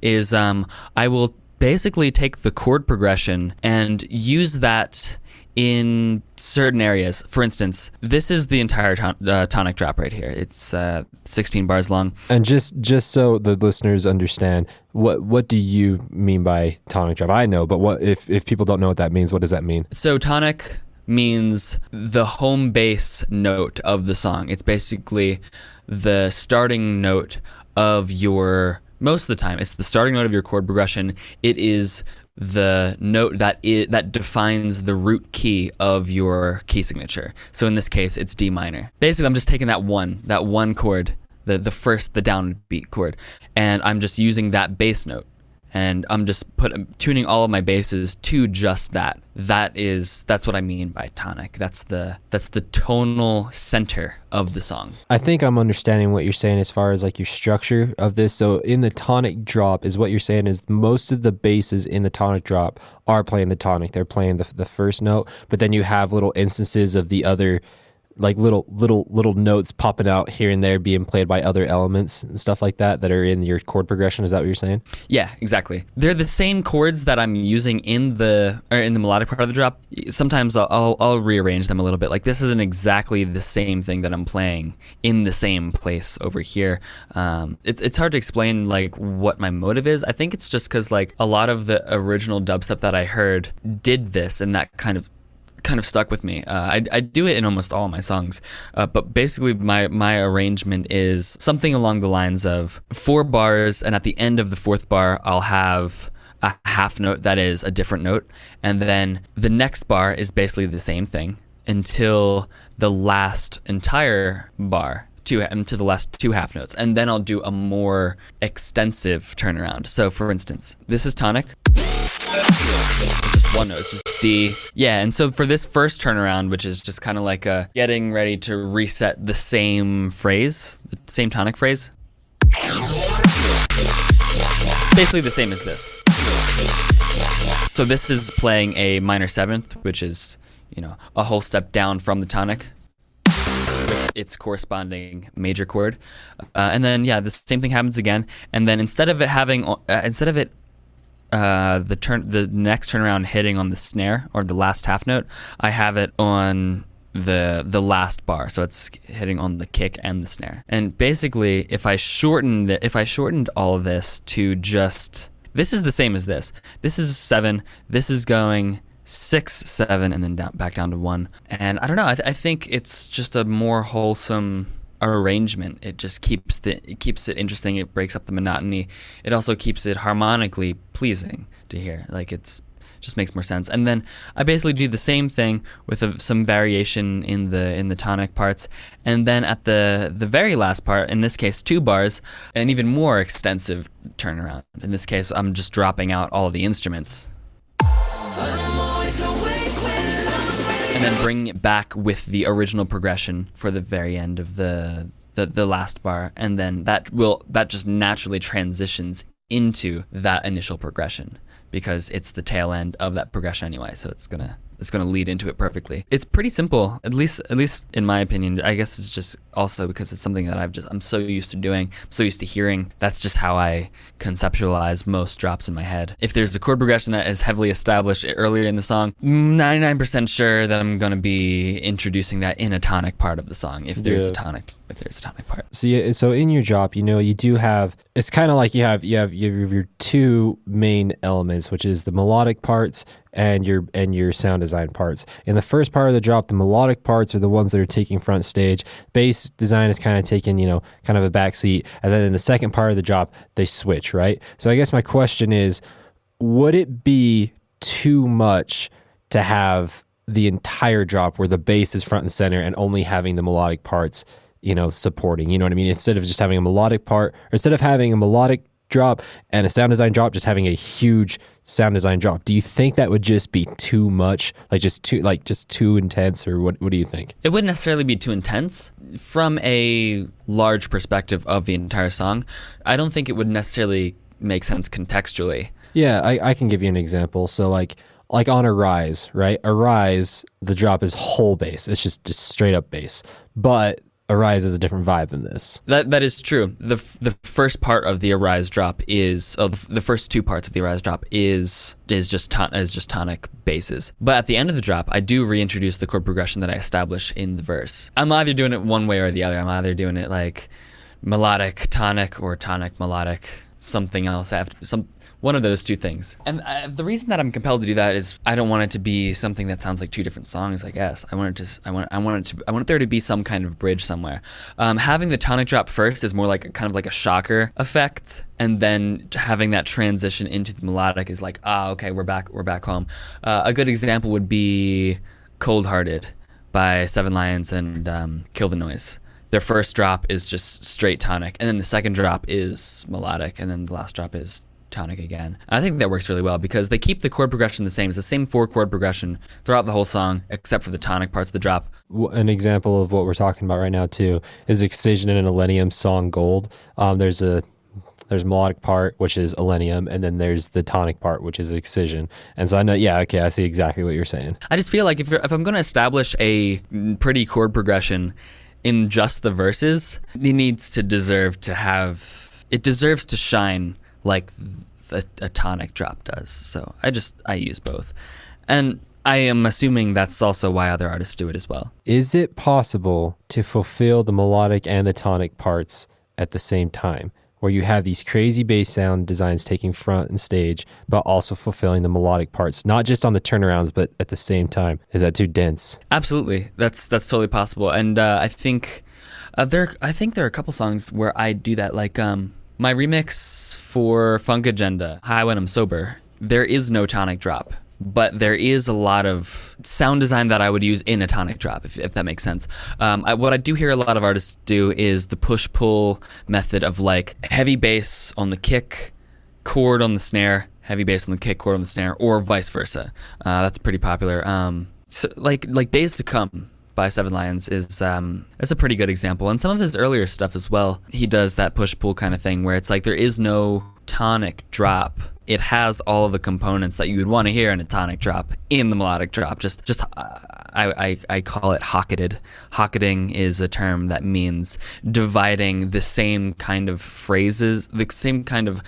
is I will basically take the chord progression and use that in certain areas. For instance, this is the entire tonic drop right here. It's 16 bars long. And just so the listeners understand, what do you mean by tonic drop? I know, but what if people don't know what that means, what does that mean? So tonic means the home bass note of the song. It's basically the starting note of your... Most of the time, it's the starting note of your chord progression. It is the note that defines the root key of your key signature. So in this case, it's D minor. Basically, I'm just taking that one chord, the downbeat chord, and I'm just using that bass note. And I'm just tuning all of my basses to just that. That's what I mean by tonic. That's the tonal center of the song. I think I'm understanding what you're saying as far as like your structure of this. So in the tonic drop is what you're saying is most of the basses in the tonic drop are playing the tonic. They're playing the first note, but then you have little instances of the other, like little notes popping out here and there being played by other elements and stuff like that are in your chord progression. Is that what you're saying? Yeah, exactly. They're the same chords that I'm using in the melodic part of the drop. Sometimes I'll rearrange them a little bit. Like this isn't exactly the same thing that I'm playing in the same place over here. It's hard to explain like what my motive is. I think it's just because like a lot of the original dubstep that I heard did this, and that kind of stuck with me. I do it in almost all my songs, but basically my arrangement is something along the lines of 4 bars, and at the end of the 4th bar, I'll have a half note that is a different note, and then the next bar is basically the same thing until the last entire bar, to the last 2 half notes, and then I'll do a more extensive turnaround. So for instance, this is tonic. Just one note, it's just D. Yeah, and so for this first turnaround, which is just kind of like getting ready to reset the same phrase, the same tonic phrase. Basically the same as this. So this is playing a minor seventh, which is, a whole step down from the tonic with its corresponding major chord. And then, the same thing happens again. And then instead of it the next turnaround hitting on the snare or the last half note, I have it on the last bar, so it's hitting on the kick and the snare. And basically, if I shortened all of this to just, this is the same as this. This is 7. This is going 6, 7, and then back down to 1. And I don't know. I think it's just a more wholesome arrangement. It just keeps it interesting. It breaks up the monotony. It also keeps it harmonically pleasing to hear. Like just makes more sense. And then I basically do the same thing with some variation in the tonic parts. And then at the very last part, in this case 2 bars, an even more extensive turnaround. In this case, I'm just dropping out all of the instruments. And then bringing it back with the original progression for the very end of the last bar. And then that just naturally transitions into that initial progression, because it's the tail end of that progression anyway, so it's gonna lead into it perfectly. It's pretty simple, at least in my opinion. I guess it's just also because it's something that I'm so used to doing, so used to hearing. That's just how I conceptualize most drops in my head. If there's a chord progression that is heavily established earlier in the song, 99% sure that I'm gonna be introducing that in a tonic part of the song if there's a tonic part. So in your drop, you do have, it's kind of like you have your 2 main elements, which is the melodic parts and your sound design parts. In the first part of the drop, the melodic parts are the ones that are taking front stage. Bass design is kind of taking, kind of a back seat. And then in the second part of the drop, they switch, right? So I guess my question is, would it be too much to have the entire drop where the bass is front and center and only having the melodic parts supporting, you know what I mean? Instead of just having a melodic part, or instead of having a melodic drop and a sound design drop, just having a huge sound design drop. Do you think that would just be too much? Just too intense, or what do you think? It wouldn't necessarily be too intense. From a large perspective of the entire song, I don't think it would necessarily make sense contextually. Yeah, I can give you an example. So like on a rise, right? A rise, the drop is whole bass. It's just straight up bass. But Arise is a different vibe than this. That is true. The first part of the Arise drop the first 2 parts of the Arise drop is just tonic basses. But at the end of the drop, I do reintroduce the chord progression that I establish in the verse. I'm either doing it one way or the other. I'm either doing it like melodic tonic or tonic melodic, something else after one of those 2 things. And the reason that I'm compelled to do that is I don't want it to be something that sounds like 2 different songs, I guess. I want there to be some kind of bridge somewhere. Having the tonic drop first is more like kind of like a shocker effect, and then having that transition into the melodic is like, okay, we're back home. A good example would be Cold Hearted by Seven Lions and Kill the Noise. Their first drop is just straight tonic, and then the second drop is melodic, and then the last drop is tonic again. I think that works really well because they keep the chord progression the same. It's the same 4 chord progression throughout the whole song, except for the tonic parts of the drop. An example of what we're talking about right now too is Excision in an Millennium song Gold. There's a melodic part, which is Millennium, and then there's the tonic part, which is Excision. And so I know, I see exactly what you're saying. I just feel like if I'm going to establish a pretty chord progression in just the verses, it deserves to shine like a tonic drop does. So I use both. And I am assuming that's also why other artists do it as well. Is it possible to fulfill the melodic and the tonic parts at the same time, where you have these crazy bass sound designs taking front and stage, but also fulfilling the melodic parts, not just on the turnarounds, but at the same time? Is that too dense? Absolutely. That's totally possible. And I think there are a couple songs where I do that, like my remix for Funk Agenda, High When I'm Sober, there is no tonic drop, but there is a lot of sound design that I would use in a tonic drop, if that makes sense. What I do hear a lot of artists do is the push-pull method of like heavy bass on the kick, chord on the snare, heavy bass on the kick, chord on the snare, or vice versa. That's pretty popular. So like Days to Come by Seven Lions is a pretty good example, and some of his earlier stuff as well. He does that push-pull kind of thing where it's like there is no tonic drop, it has all of the components that you would want to hear in a tonic drop in the melodic drop. I call it hocketed. Hocketing is a term that means dividing the same kind of phrases, the same kind of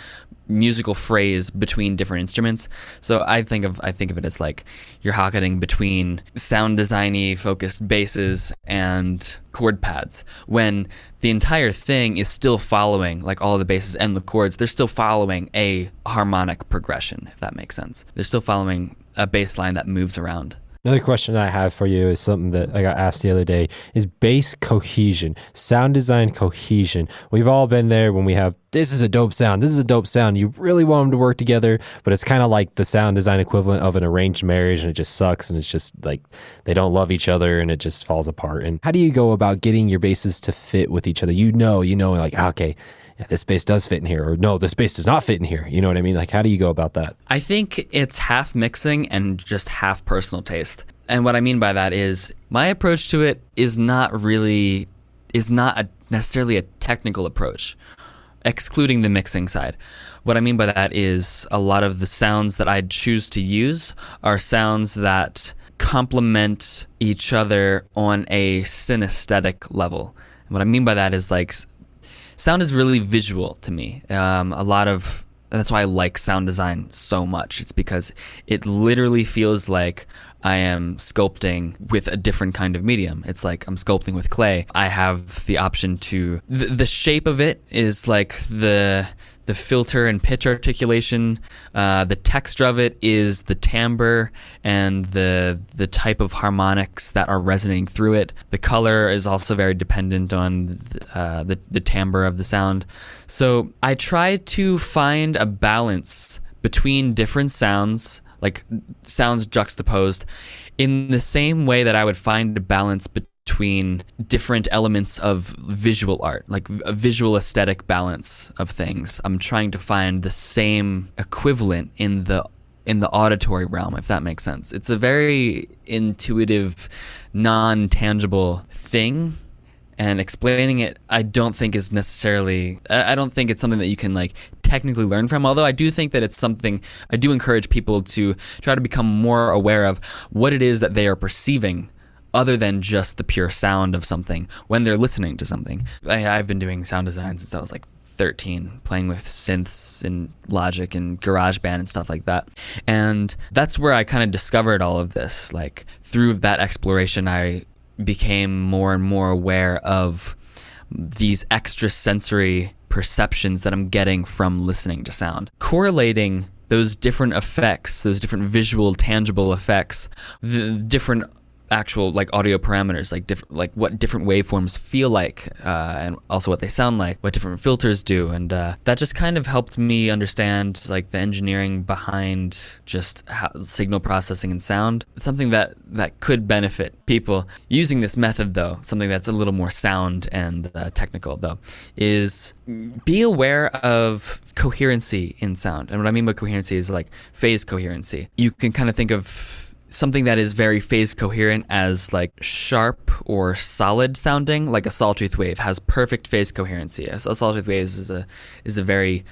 musical phrase between different instruments. So I think of it as like you're hocketing between sound designy focused basses and chord pads, when the entire thing is still following, like all the basses and the chords, they're still following a harmonic progression, if that makes sense. They're still following a bass line that moves around. Another question I have for you is something that I got asked the other day, is bass cohesion, sound design cohesion. We've all been there when we have, this is a dope sound, this is a dope sound. You really want them to work together, but it's kind of like the sound design equivalent of an arranged marriage, and it just sucks, and it's just like they don't love each other and it just falls apart. And how do you go about getting your basses to fit with each other? You know, like, okay, yeah, this bass does fit in here, or no, this bass does not fit in here. You know what I mean? Like, how do you go about that? I think it's half mixing and just half personal taste. And what I mean by that is my approach to it is not necessarily a technical approach, excluding the mixing side. What I mean by that is a lot of the sounds that I choose to use are sounds that complement each other on a synesthetic level. And what I mean by that is like, sound is really visual to me. That's why I like sound design so much. It's because it literally feels like I am sculpting with a different kind of medium. It's like I'm sculpting with clay. I have the option to, the shape of it is like the filter and pitch articulation. The texture of it is the timbre and the type of harmonics that are resonating through it. The color is also very dependent on the timbre of the sound. So I try to find a balance between different sounds, like sounds juxtaposed, in the same way that I would find a balance between different elements of visual art, like a visual aesthetic balance of things. I'm trying to find the same equivalent in the auditory realm, if that makes sense. It's a very intuitive, non-tangible thing, and explaining it, I don't think it's something that you can like technically learn from, although I do think that it's something I do encourage people to try to become more aware of what it is that they are perceiving other than just the pure sound of something when they're listening to something. I've been doing sound design since I was like 13, playing with synths and Logic and GarageBand and stuff like that. And that's where I kind of discovered all of this. Like through that exploration, I became more and more aware of these extra sensory perceptions that I'm getting from listening to sound. Correlating those different effects, those different visual, tangible effects, the different actual like audio parameters, like what different waveforms feel like, and also what they sound like, what different filters do, and that just kind of helped me understand like the engineering behind just signal processing and sound. It's something that could benefit people using this method, though. Something that's a little more sound and technical, though, is be aware of coherency in sound. And what I mean by coherency is like phase coherency. You can kind of think of something that is very phase coherent as like sharp or solid sounding, like a sawtooth wave has perfect phase coherency. A sawtooth wave is a very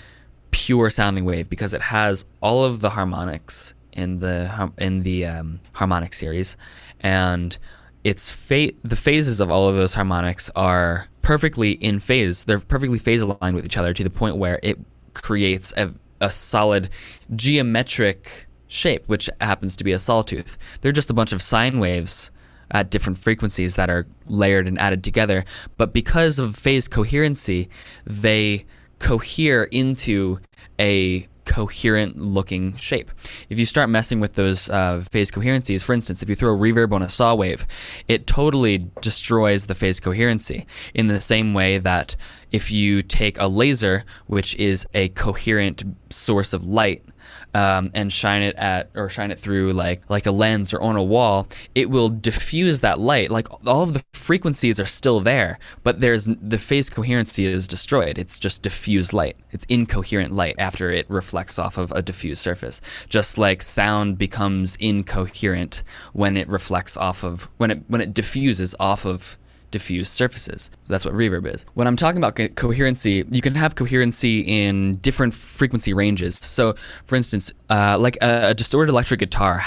pure sounding wave because it has all of the harmonics in the harmonic series, and the phases of all of those harmonics are perfectly in phase. They're perfectly phase aligned with each other to the point where it creates a solid geometric shape, which happens to be a sawtooth. They're just a bunch of sine waves at different frequencies that are layered and added together, but because of phase coherency, they cohere into a coherent looking shape. If you start messing with those phase coherencies, for instance, if you throw a reverb on a saw wave, it totally destroys the phase coherency, in the same way that if you take a laser, which is a coherent source of light, and shine it through like a lens or on a wall, it will diffuse that light. Like all of the frequencies are still there, but the phase coherency is destroyed. It's just diffused light. It's incoherent light after it reflects off of a diffused surface. Just like sound becomes incoherent when it reflects off of when it diffuses off of diffuse surfaces. So that's what reverb is. When I'm talking about coherency, you can have coherency in different frequency ranges. So for instance, like a distorted electric guitar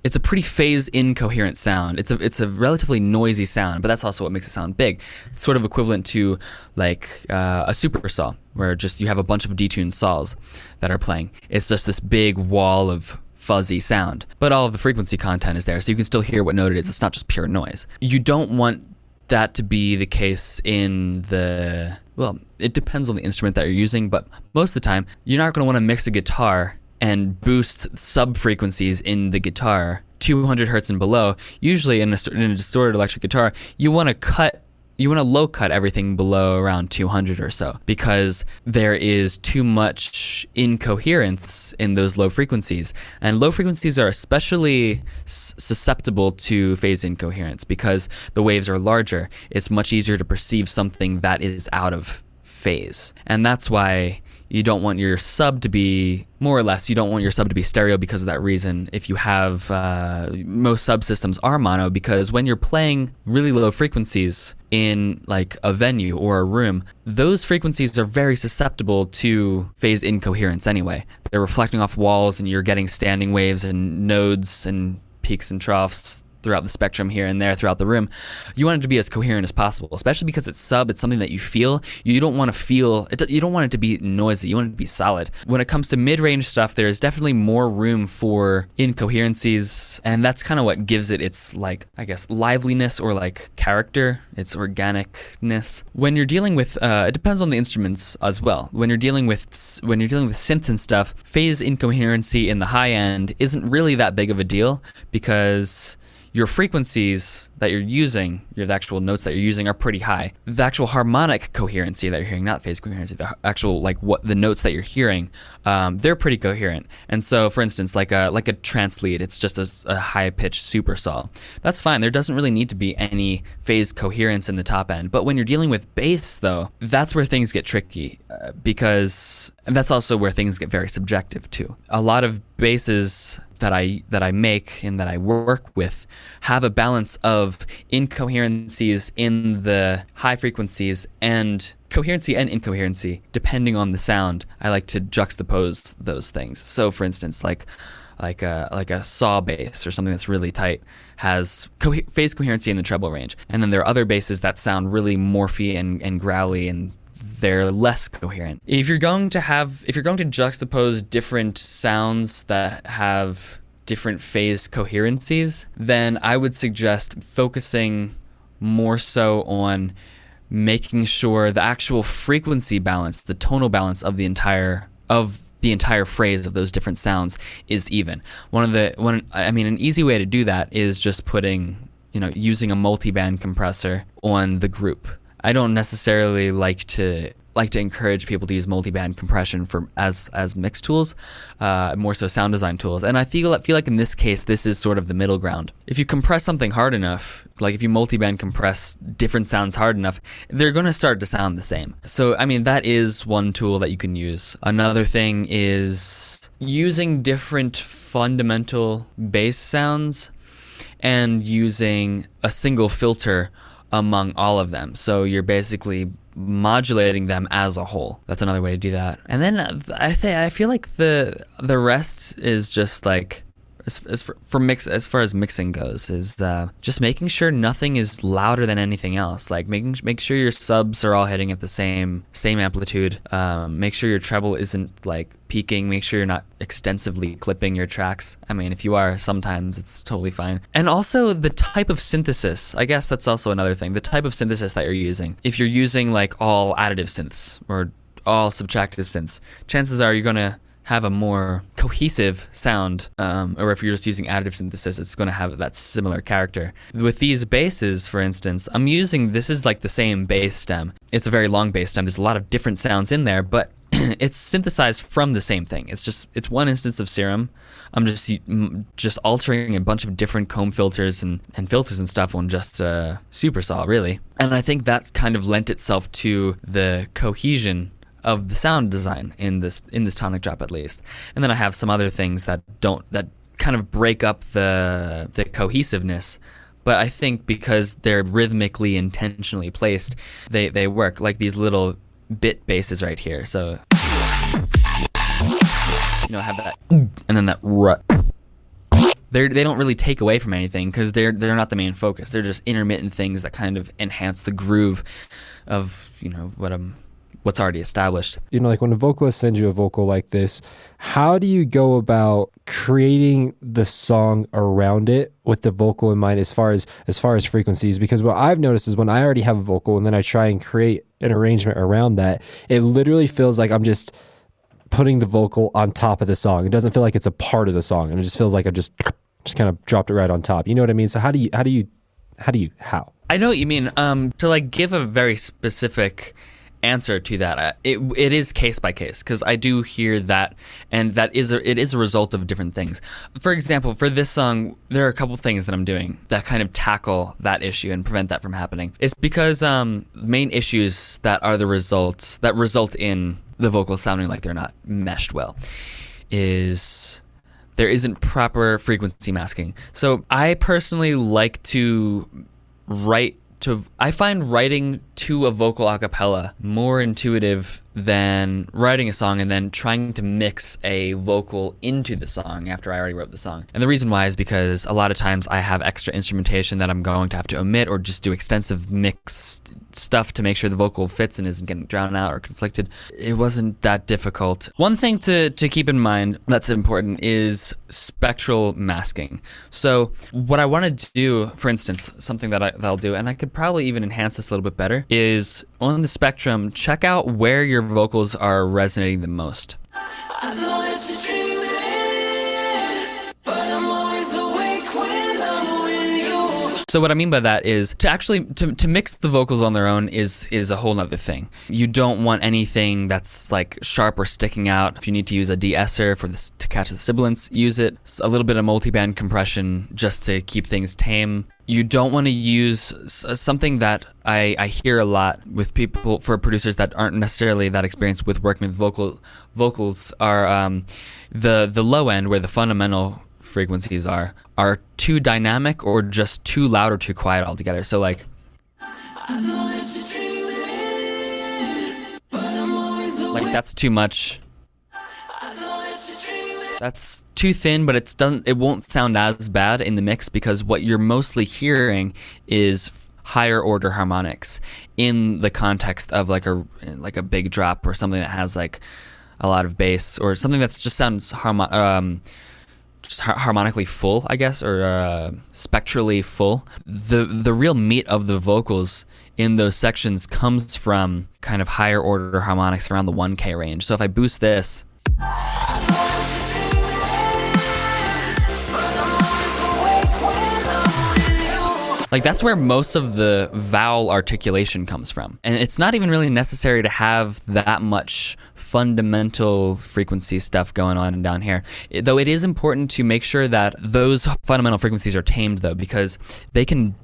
it's a pretty phase incoherent sound. It's a relatively noisy sound, but that's also what makes it sound big. It's sort of equivalent to like a super saw, where just you have a bunch of detuned saws that are playing. It's just this big wall of fuzzy sound, but all of the frequency content is there, so you can still hear what note it is. It's not just pure noise. You don't want that to be the case in it depends on the instrument that you're using, but most of the time, you're not going to want to mix a guitar and boost sub-frequencies in the guitar 200 hertz and below. Usually in a distorted electric guitar, you want to low cut everything below around 200 or so, because there is too much incoherence in those low frequencies. And low frequencies are especially susceptible to phase incoherence because the waves are larger. It's much easier to perceive something that is out of phase. And that's why you don't want your sub to be, more or less, you don't want your sub to be stereo because of that reason. If you have, most subsystems are mono, because when you're playing really low frequencies in like a venue or a room, those frequencies are very susceptible to phase incoherence anyway. They're reflecting off walls and you're getting standing waves and nodes and peaks and troughs throughout the spectrum here and there throughout the room. You want it to be as coherent as possible, especially because it's something that you feel. You don't want it to be noisy. You want it to be solid. When it comes to mid-range stuff, there's definitely more room for incoherencies, and that's kind of what gives it its, like, I guess, liveliness or like character, its organicness. When you're dealing with, it depends on the instruments as well. When you're dealing with synths and stuff, phase incoherency in the high end isn't really that big of a deal, because your frequencies that you're using, the actual notes that you're using, are pretty high. The actual harmonic coherency that you're hearing, not phase coherency, the actual, like, what the notes that you're hearing, they're pretty coherent. And so, for instance, like a trance lead, it's just a high-pitched super saw. That's fine. There doesn't really need to be any phase coherence in the top end. But when you're dealing with bass, though, that's where things get tricky, and that's also where things get very subjective too. A lot of basses that I make and that I work with have a balance of incoherencies in the high frequencies and coherency and incoherency depending on the sound. I like to juxtapose those things. So for instance, like a saw bass or something that's really tight has phase coherency in the treble range, and then there are other basses that sound really morphy and growly, and they're less coherent. If you're going to juxtapose different sounds that have different phase coherencies, then I would suggest focusing more so on making sure the actual frequency balance, the tonal balance of the entire phrase of those different sounds is even. An easy way to do that is just using a multi-band compressor on the group. I don't necessarily like to encourage people to use multi-band compression as mix tools, more so sound design tools. And I feel like in this case, this is sort of the middle ground. If you compress something hard enough, like if you multi-band compress different sounds hard enough, they're going to start to sound the same. So, that is one tool that you can use. Another thing is using different fundamental bass sounds and using a single filter among all of them. So you're basically modulating them as a whole. That's another way to do that. And then I feel like the rest is just like, as far as mixing goes, is just making sure nothing is louder than anything else. Like make sure your subs are all hitting at the same amplitude. Make sure your treble isn't like peaking. Make sure you're not extensively clipping your tracks. If you are, sometimes it's totally fine. And also the type of synthesis. I guess that's also another thing. The type of synthesis that you're using. If you're using like all additive synths or all subtractive synths, chances are you're gonna have a more cohesive sound, or if you're just using additive synthesis, it's going to have that similar character. With these basses, for instance, this is like the same bass stem. It's a very long bass stem. There's a lot of different sounds in there, but it's synthesized from the same thing. It's one instance of Serum. I'm just altering a bunch of different comb filters and filters and stuff on just a super saw, really. And I think that's kind of lent itself to the cohesion of the sound design in this tonic drop, at least. And then I have some other things that kind of break up the cohesiveness, But I think because they're rhythmically, intentionally placed, they work, like these little bit basses right here. So, have that, and then that rut. They don't really take away from anything because they're not the main focus. They're just intermittent things that kind of enhance the groove of what's already established. Like when a vocalist sends you a vocal like this, how do you go about creating the song around it with the vocal in mind as far as frequencies? Because what I've noticed is when I already have a vocal and then I try and create an arrangement around that, it literally feels like I'm just putting the vocal on top of the song. It doesn't feel like it's a part of the song, and it just feels like I just kind of dropped it right on top. You know what I mean? So how? I know what you mean. To like give a very specific answer to that, it is case by case, because I do hear that, and it is a result of different things. For example, for this song, there are a couple things that I'm doing that kind of tackle that issue and prevent that from happening. It's because main issues that result in the vocals sounding like they're not meshed well is there isn't proper frequency masking. So I personally like to I find writing to a vocal a cappella more intuitive than writing a song and then trying to mix a vocal into the song after I already wrote the song. And the reason why is because a lot of times I have extra instrumentation that I'm going to have to omit or just do extensive mix stuff to make sure the vocal fits and isn't getting drowned out or conflicted. It wasn't that difficult. One thing to keep in mind that's important is spectral masking. So what I want to do, for instance, something that I'll do, and I could probably even enhance this a little bit better, is on the spectrum, check out where your vocals are resonating the most. I know that you're dreaming, but I'm always awake when I'm with you. So what I mean by that is to mix the vocals on their own is a whole nother thing. You don't want anything that's like sharp or sticking out. If you need to use a de-esser for this to catch the sibilants, use it. A little bit of multiband compression just to keep things tame. You don't want to use something that I hear a lot with people, for producers that aren't necessarily that experienced with working with vocals are the low end, where the fundamental frequencies are too dynamic or just too loud or too quiet altogether. So like, that's too much. That's too thin, but it won't sound as bad in the mix because what you're mostly hearing is higher order harmonics in the context of like a big drop or something that has like a lot of bass, or something that's just sounds harmonically full, I guess, or spectrally full. The real meat of the vocals in those sections comes from kind of higher order harmonics around the 1K range. So if I boost this, like that's where most of the vowel articulation comes from. And it's not even really necessary to have that much fundamental frequency stuff going on down here. Though it is important to make sure that those fundamental frequencies are tamed, though, because they can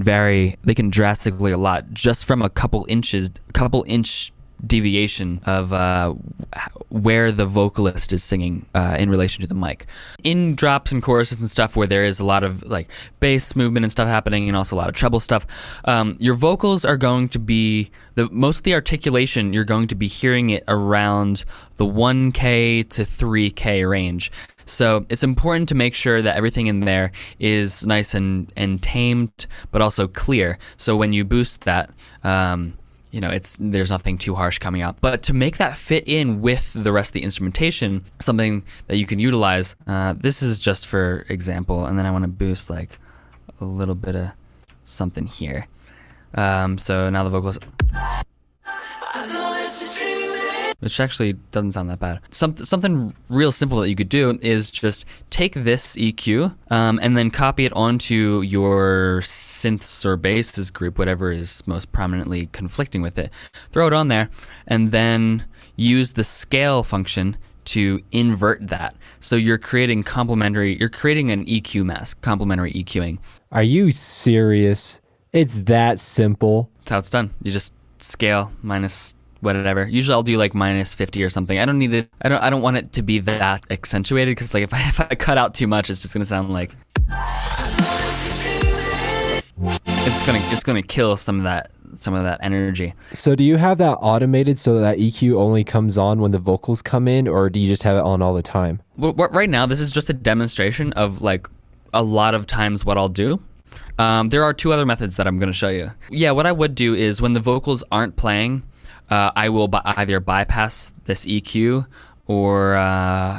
vary, they can drastically a lot just from a couple inch deviation of where the vocalist is singing in relation to the mic. In drops and choruses and stuff where there is a lot of like bass movement and stuff happening, and also a lot of treble stuff, your vocals are going to be most of the articulation, you're going to be hearing it around the 1K to 3K range. So it's important to make sure that everything in there is nice and tamed, but also clear. So when you boost that, there's nothing too harsh coming out. But to make that fit in with the rest of the instrumentation, something that you can utilize, this is just for example, and then I want to boost like a little bit of something here. So now the vocals, which actually doesn't sound that bad. Something real simple that you could do is just take this EQ and then copy it onto your synths or basses group, whatever is most prominently conflicting with it. Throw it on there, and then use the scale function to invert that. So you're creating an EQ mask, complementary EQing. Are you serious? It's that simple? That's how it's done. You just scale minus whatever. Usually I'll do like minus 50 or something. I don't want it to be that accentuated, because like if I cut out too much, it's just gonna sound like it's gonna kill some of that energy. So do you have that automated so that EQ only comes on when the vocals come in, or do you just have it on all the time? Well, right now, this is just a demonstration of like a lot of times what I'll do. There are two other methods that I'm going to show you. Yeah, what I would do is when the vocals aren't playing, I will either bypass this EQ or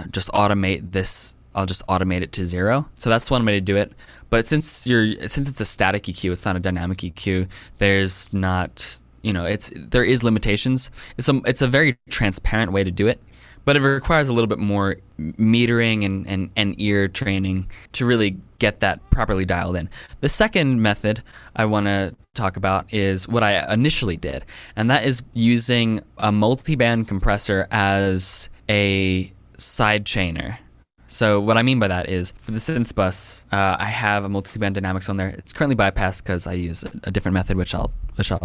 just automate this. I'll just automate it to 0. So that's one way to do it. But since it's a static EQ, it's not a dynamic EQ. There's not, there is limitations. It's a very transparent way to do it, but it requires a little bit more metering and ear training to really get that properly dialed in. The second method I want to talk about is what I initially did, and that is using a multi-band compressor as a sidechainer. So what I mean by that is for the synth bus, I have a multi-band dynamics on there. It's currently bypassed because I use a different method, which I'll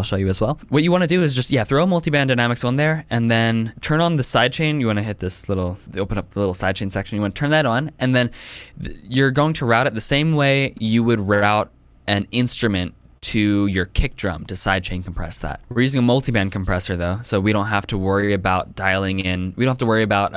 show you as well. What you want to do is just throw a multi-band dynamics on there, and then turn on the sidechain. You want to hit this open up the little sidechain section. You want to turn that on, and then you're going to route it the same way you would route an instrument to your kick drum to sidechain compress that. We're using a multi-band compressor though, so we don't have to worry about dialing in. We don't have to worry about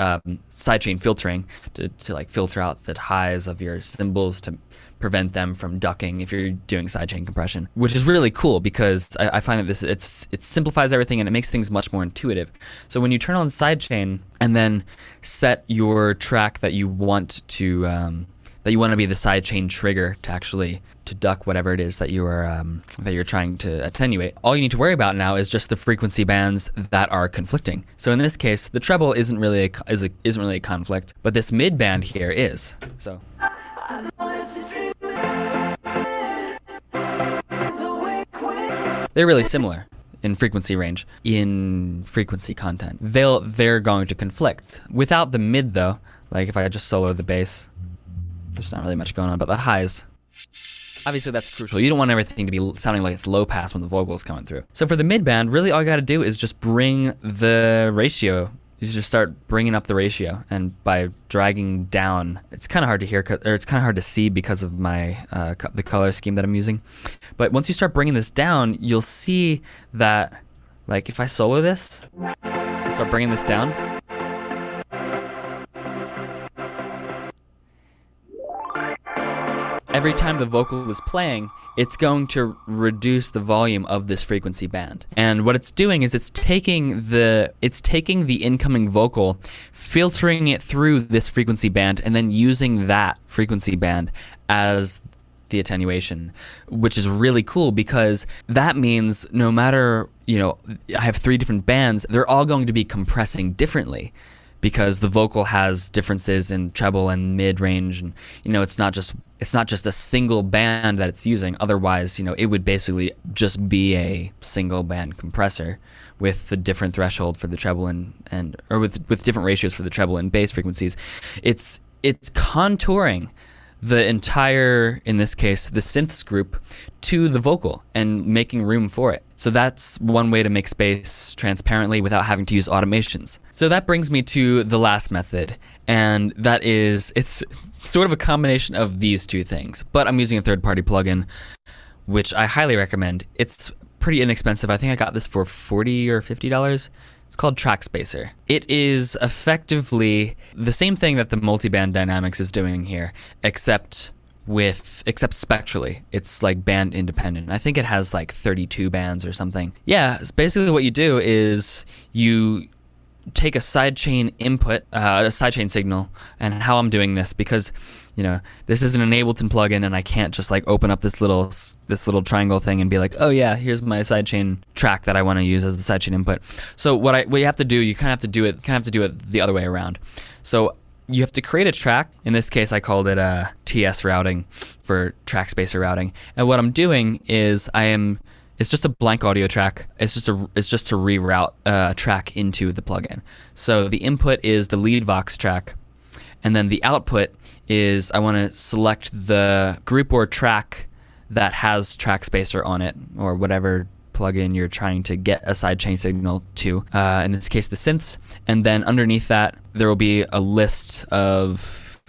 sidechain filtering to like filter out the highs of your cymbals to prevent them from ducking if you're doing sidechain compression, which is really cool because I find that it simplifies everything and it makes things much more intuitive. So when you turn on sidechain and then set your track that you want to be the sidechain trigger to duck whatever it is that you're trying to attenuate. All you need to worry about now is just the frequency bands that are conflicting. So in this case, the treble isn't really a conflict, but this mid band here is. So they're really similar in frequency range, in frequency content. They're going to conflict. Without the mid though, like if I just solo the bass, there's not really much going on, but the highs, obviously that's crucial. You don't want everything to be sounding like it's low pass when the vocal's coming through. So for the mid band, really all you gotta do is just bring the ratio. You just start bringing up the ratio, and by dragging down, it's kind of hard to hear, or it's kind of hard to see because of my the color scheme that I'm using. But once you start bringing this down, you'll see that, like if I solo this, and start bringing this down, every time the vocal is playing, it's going to reduce the volume of this frequency band. And what it's doing is it's taking the incoming vocal, filtering it through this frequency band, and then using that frequency band as the attenuation, which is really cool because that means no matter, I have 3 different bands, they're all going to be compressing differently, because the vocal has differences in treble and mid range, and it's not just a single band that it's using. Otherwise, it would basically just be a single band compressor with a different threshold for the treble and or with different ratios for the treble and bass frequencies. It's contouring the entire, in this case, the synths group to the vocal and making room for it. So that's one way to make space transparently without having to use automations. So that brings me to the last method, and that is, it's sort of a combination of these two things, but I'm using a third-party plugin, which I highly recommend. It's pretty inexpensive. I think I got this for $40 or $50. It's called Track Spacer. It is effectively the same thing that the multiband dynamics is doing here, except spectrally. It's like band independent. I think it has like 32 bands or something. Yeah, basically what you do is you take a sidechain input, a sidechain signal, and how I'm doing this, because this is an Ableton plugin and I can't just like open up this little triangle thing and be like, oh yeah, here's my sidechain track that I want to use as the sidechain input. So what you have to do, you kind of have to do it the other way around. So you have to create a track. In this case, I called it TS routing for track spacer routing. And what I'm doing is it's just a blank audio track. It's just to reroute a track into the plugin. So the input is the lead vox track, and then the output is I want to select the group or track that has track spacer on it, or whatever plugin you're trying to get a sidechain signal to. In this case, the synths, and then underneath that there will be a list of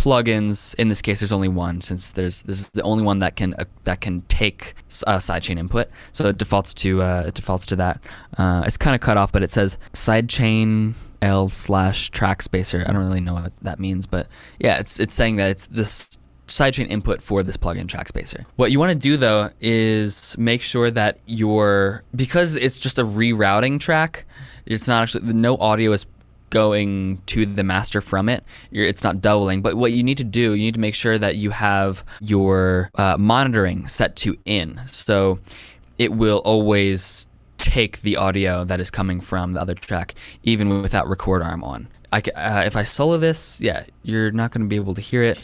plugins. In this case, there's only one, since this is the only one that can take sidechain input. So it defaults to that. It's kind of cut off, but it says sidechain L/track spacer. I don't really know what that means, but yeah, it's saying that it's this sidechain input for this plugin track spacer. What you want to do though is make sure that because it's just a rerouting track, it's not actually, no audio is going to the master from it. It's not doubling, but what you need to do, you need to make sure that you have your monitoring set to in, so it will always take the audio that is coming from the other track, even without record arm on. If I solo this, yeah, you're not going to be able to hear it.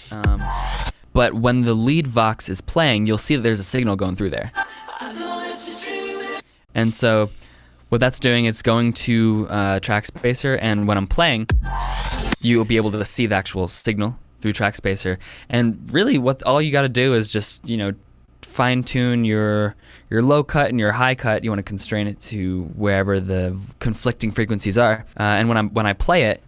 But when the lead vox is playing, you'll see that there's a signal going through there. And so what that's doing, it's going to track spacer, and when I'm playing, you'll be able to see the actual signal through track spacer. And really, all you got to do is just, fine tune your low cut and your high cut. You want to constrain it to wherever the conflicting frequencies are. And when I play it,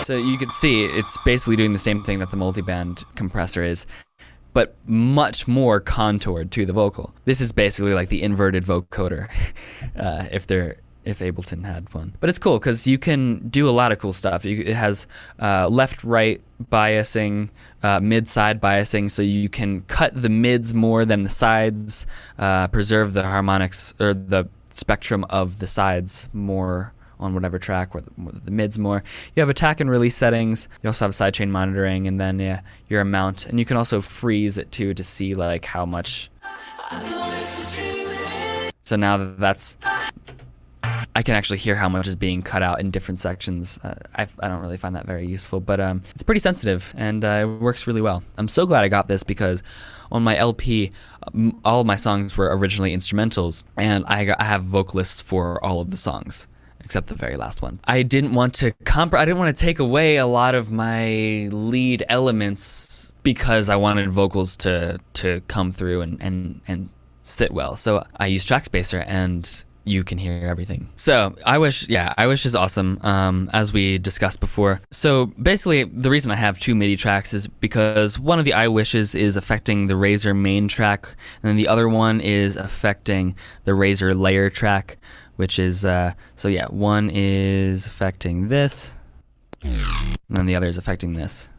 so you can see it's basically doing the same thing that the multiband compressor is, but much more contoured to the vocal. This is basically like the inverted vocoder, if Ableton had one. But it's cool because you can do a lot of cool stuff. It has left-right biasing, mid-side biasing, so you can cut the mids more than the sides, preserve the harmonics or the spectrum of the sides more on whatever track, or the mids more. You have attack and release settings. You also have sidechain monitoring, and then your amount. And you can also freeze it too to see like how much. So now that's, I can actually hear how much is being cut out in different sections. I don't really find that very useful, but it's pretty sensitive, and it works really well. I'm so glad I got this because on my LP, all of my songs were originally instrumentals, and I have vocalists for all of the songs except the very last one. I didn't want to take away a lot of my lead elements because I wanted vocals to come through and sit well. So I used track spacer, and you can hear everything. So I Wish is awesome, as we discussed before. So basically, the reason I have two MIDI tracks is because one of the I Wishes is affecting the Razor main track, and then the other one is affecting the Razor layer track, which is, one is affecting this, and then the other is affecting this.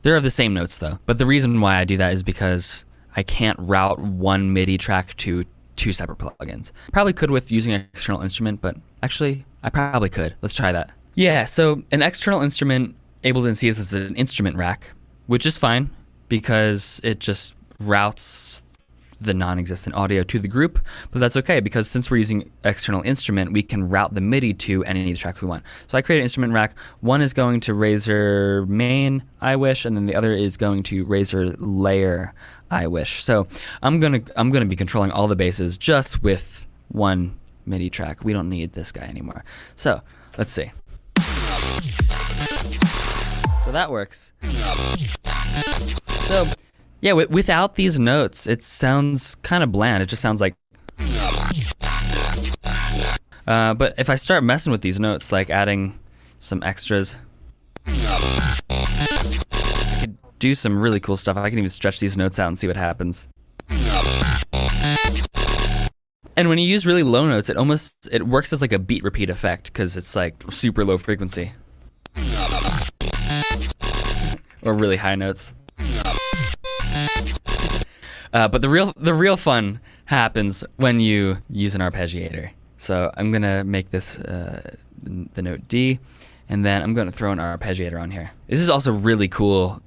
They're the same notes though, but the reason why I do that is because I can't route one MIDI track to two separate plugins. Probably could with using an external instrument, but actually, I probably could. Let's try that. Yeah, so an external instrument, Ableton sees as an instrument rack, which is fine because it just routes the non-existent audio to the group, but that's okay because since we're using external instrument, we can route the MIDI to any track we want. So I create an instrument rack. One is going to Razor main I Wish, and then the other is going to Razor layer I Wish. So I'm gonna be controlling all the basses just with one MIDI track. We don't need this guy anymore. So let's see. So that works. So yeah, without these notes, it sounds kind of bland. It just sounds like. But if I start messing with these notes, like adding some extras, I could do some really cool stuff. I can even stretch these notes out and see what happens. And when you use really low notes, it works as like a beat repeat effect because it's like super low frequency. Or really high notes. But the real fun happens when you use an arpeggiator. So I'm gonna make this the note D, and then I'm gonna throw an arpeggiator on here. This is also really cool,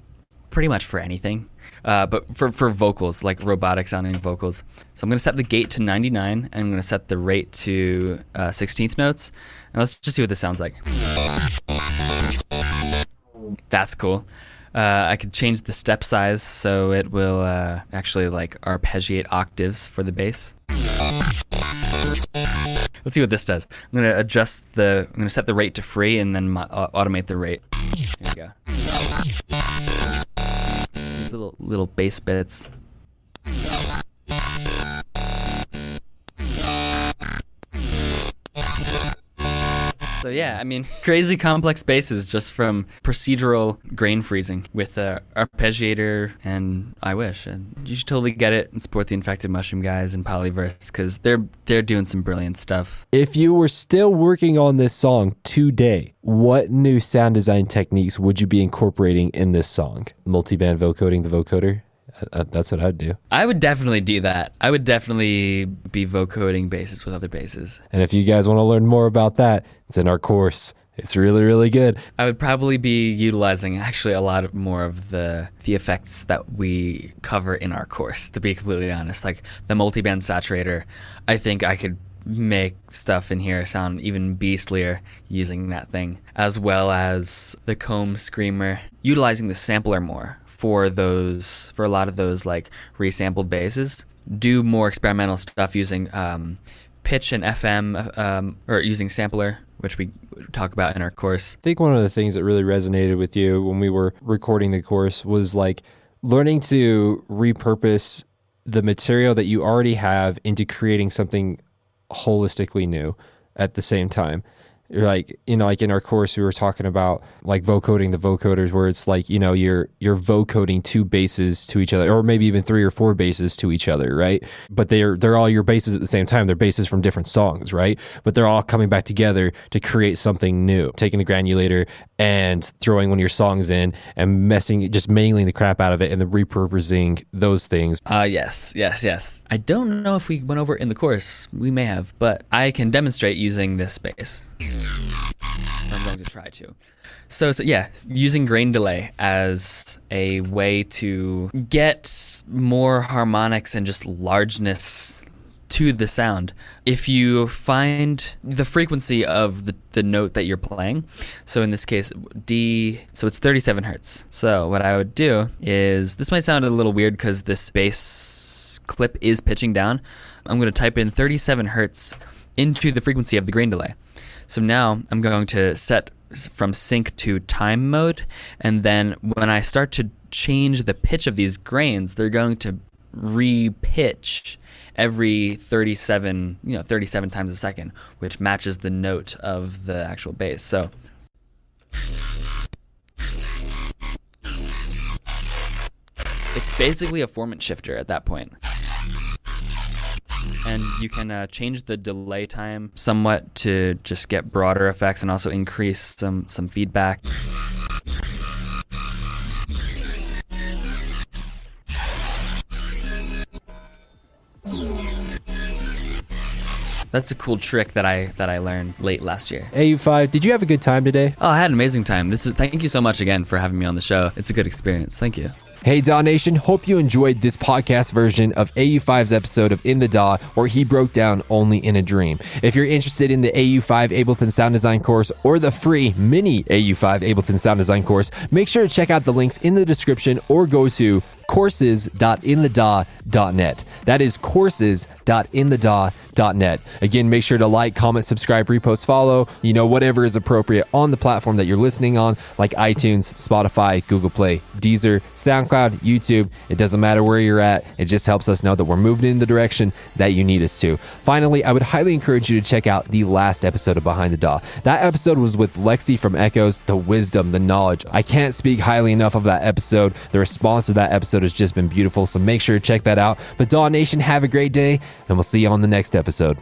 pretty much for anything, but for vocals, like robotic sounding vocals. So I'm gonna set the gate to 99, and I'm gonna set the rate to 16th notes, and let's just see what this sounds like. That's cool. I could change the step size so it will actually like arpeggiate octaves for the bass. Let's see what this does. I'm gonna set the rate to free and then automate the rate. Here we go. These little bass bits. So yeah, I mean, crazy complex basses just from procedural grain freezing with arpeggiator and I Wish. And you should totally get it and support the Infected Mushroom guys and Polyverse because they're doing some brilliant stuff. If you were still working on this song today, what new sound design techniques would you be incorporating in this song? Multiband vocoding the vocoder? That's what I'd do. I would definitely do that. I would definitely be vocoding basses with other basses. And if you guys want to learn more about that, it's in our course. It's really, really good. I would probably be utilizing actually a lot more of the effects that we cover in our course, to be completely honest. Like the multiband saturator, I think I could make stuff in here sound even beastlier using that thing, as well as the comb screamer, utilizing the sampler more for a lot of those like resampled basses. Do more experimental stuff using pitch and FM or using sampler, which we talk about in our course. I think one of the things that really resonated with you when we were recording the course was like learning to repurpose the material that you already have into creating something holistically new at the same time. Like, you know, like in our course, we were talking about like vocoding the vocoders, where it's like, you know, you're vocoding two basses to each other, or maybe even 3 or 4 basses to each other, right? But they're all your basses at the same time. They're basses from different songs, right? But they're all coming back together to create something new. Taking the granulator and throwing one of your songs in and just mangling the crap out of it and then repurposing those things. Yes. I don't know if we went over it in the course. We may have, but I can demonstrate using this bass. I'm going to try to. So yeah, using grain delay as a way to get more harmonics and just largeness to the sound. If you find the frequency of the note that you're playing, so in this case D, so it's 37 hertz. So what I would do is, this might sound a little weird because this bass clip is pitching down. I'm going to type in 37 hertz into the frequency of the grain delay. So now I'm going to set from sync to time mode, and then when I start to change the pitch of these grains, they're going to re-pitch every 37 times a second, which matches the note of the actual bass. So it's basically a formant shifter at that point. And you can change the delay time somewhat to just get broader effects and also increase some feedback. That's a cool trick that I learned late last year. Au5, did you have a good time today? Oh, I had an amazing time. Thank you so much again for having me on the show. It's a good experience. Thank you. Hey DAW Nation, hope you enjoyed this podcast version of AU5's episode of In the DAW, where he broke down Only in a Dream. If you're interested in the AU5 Ableton Sound Design course or the free mini AU5 Ableton Sound Design course, make sure to check out the links in the description or go to courses.inthedaw.net. That is courses.inthedaw.net. Again, make sure to like, comment, subscribe, repost, follow, whatever is appropriate on the platform that you're listening on, like iTunes, Spotify, Google Play, Deezer, SoundCloud, YouTube. It doesn't matter where you're at. It just helps us know that we're moving in the direction that you need us to. Finally, I would highly encourage you to check out the last episode of Behind the DAW. That episode was with Lexi from Echoes, the wisdom, the knowledge. I can't speak highly enough of that episode. The response to that episode has just been beautiful, so make sure to check that out. But DAW Nation, have a great day, and we'll see you on the next episode.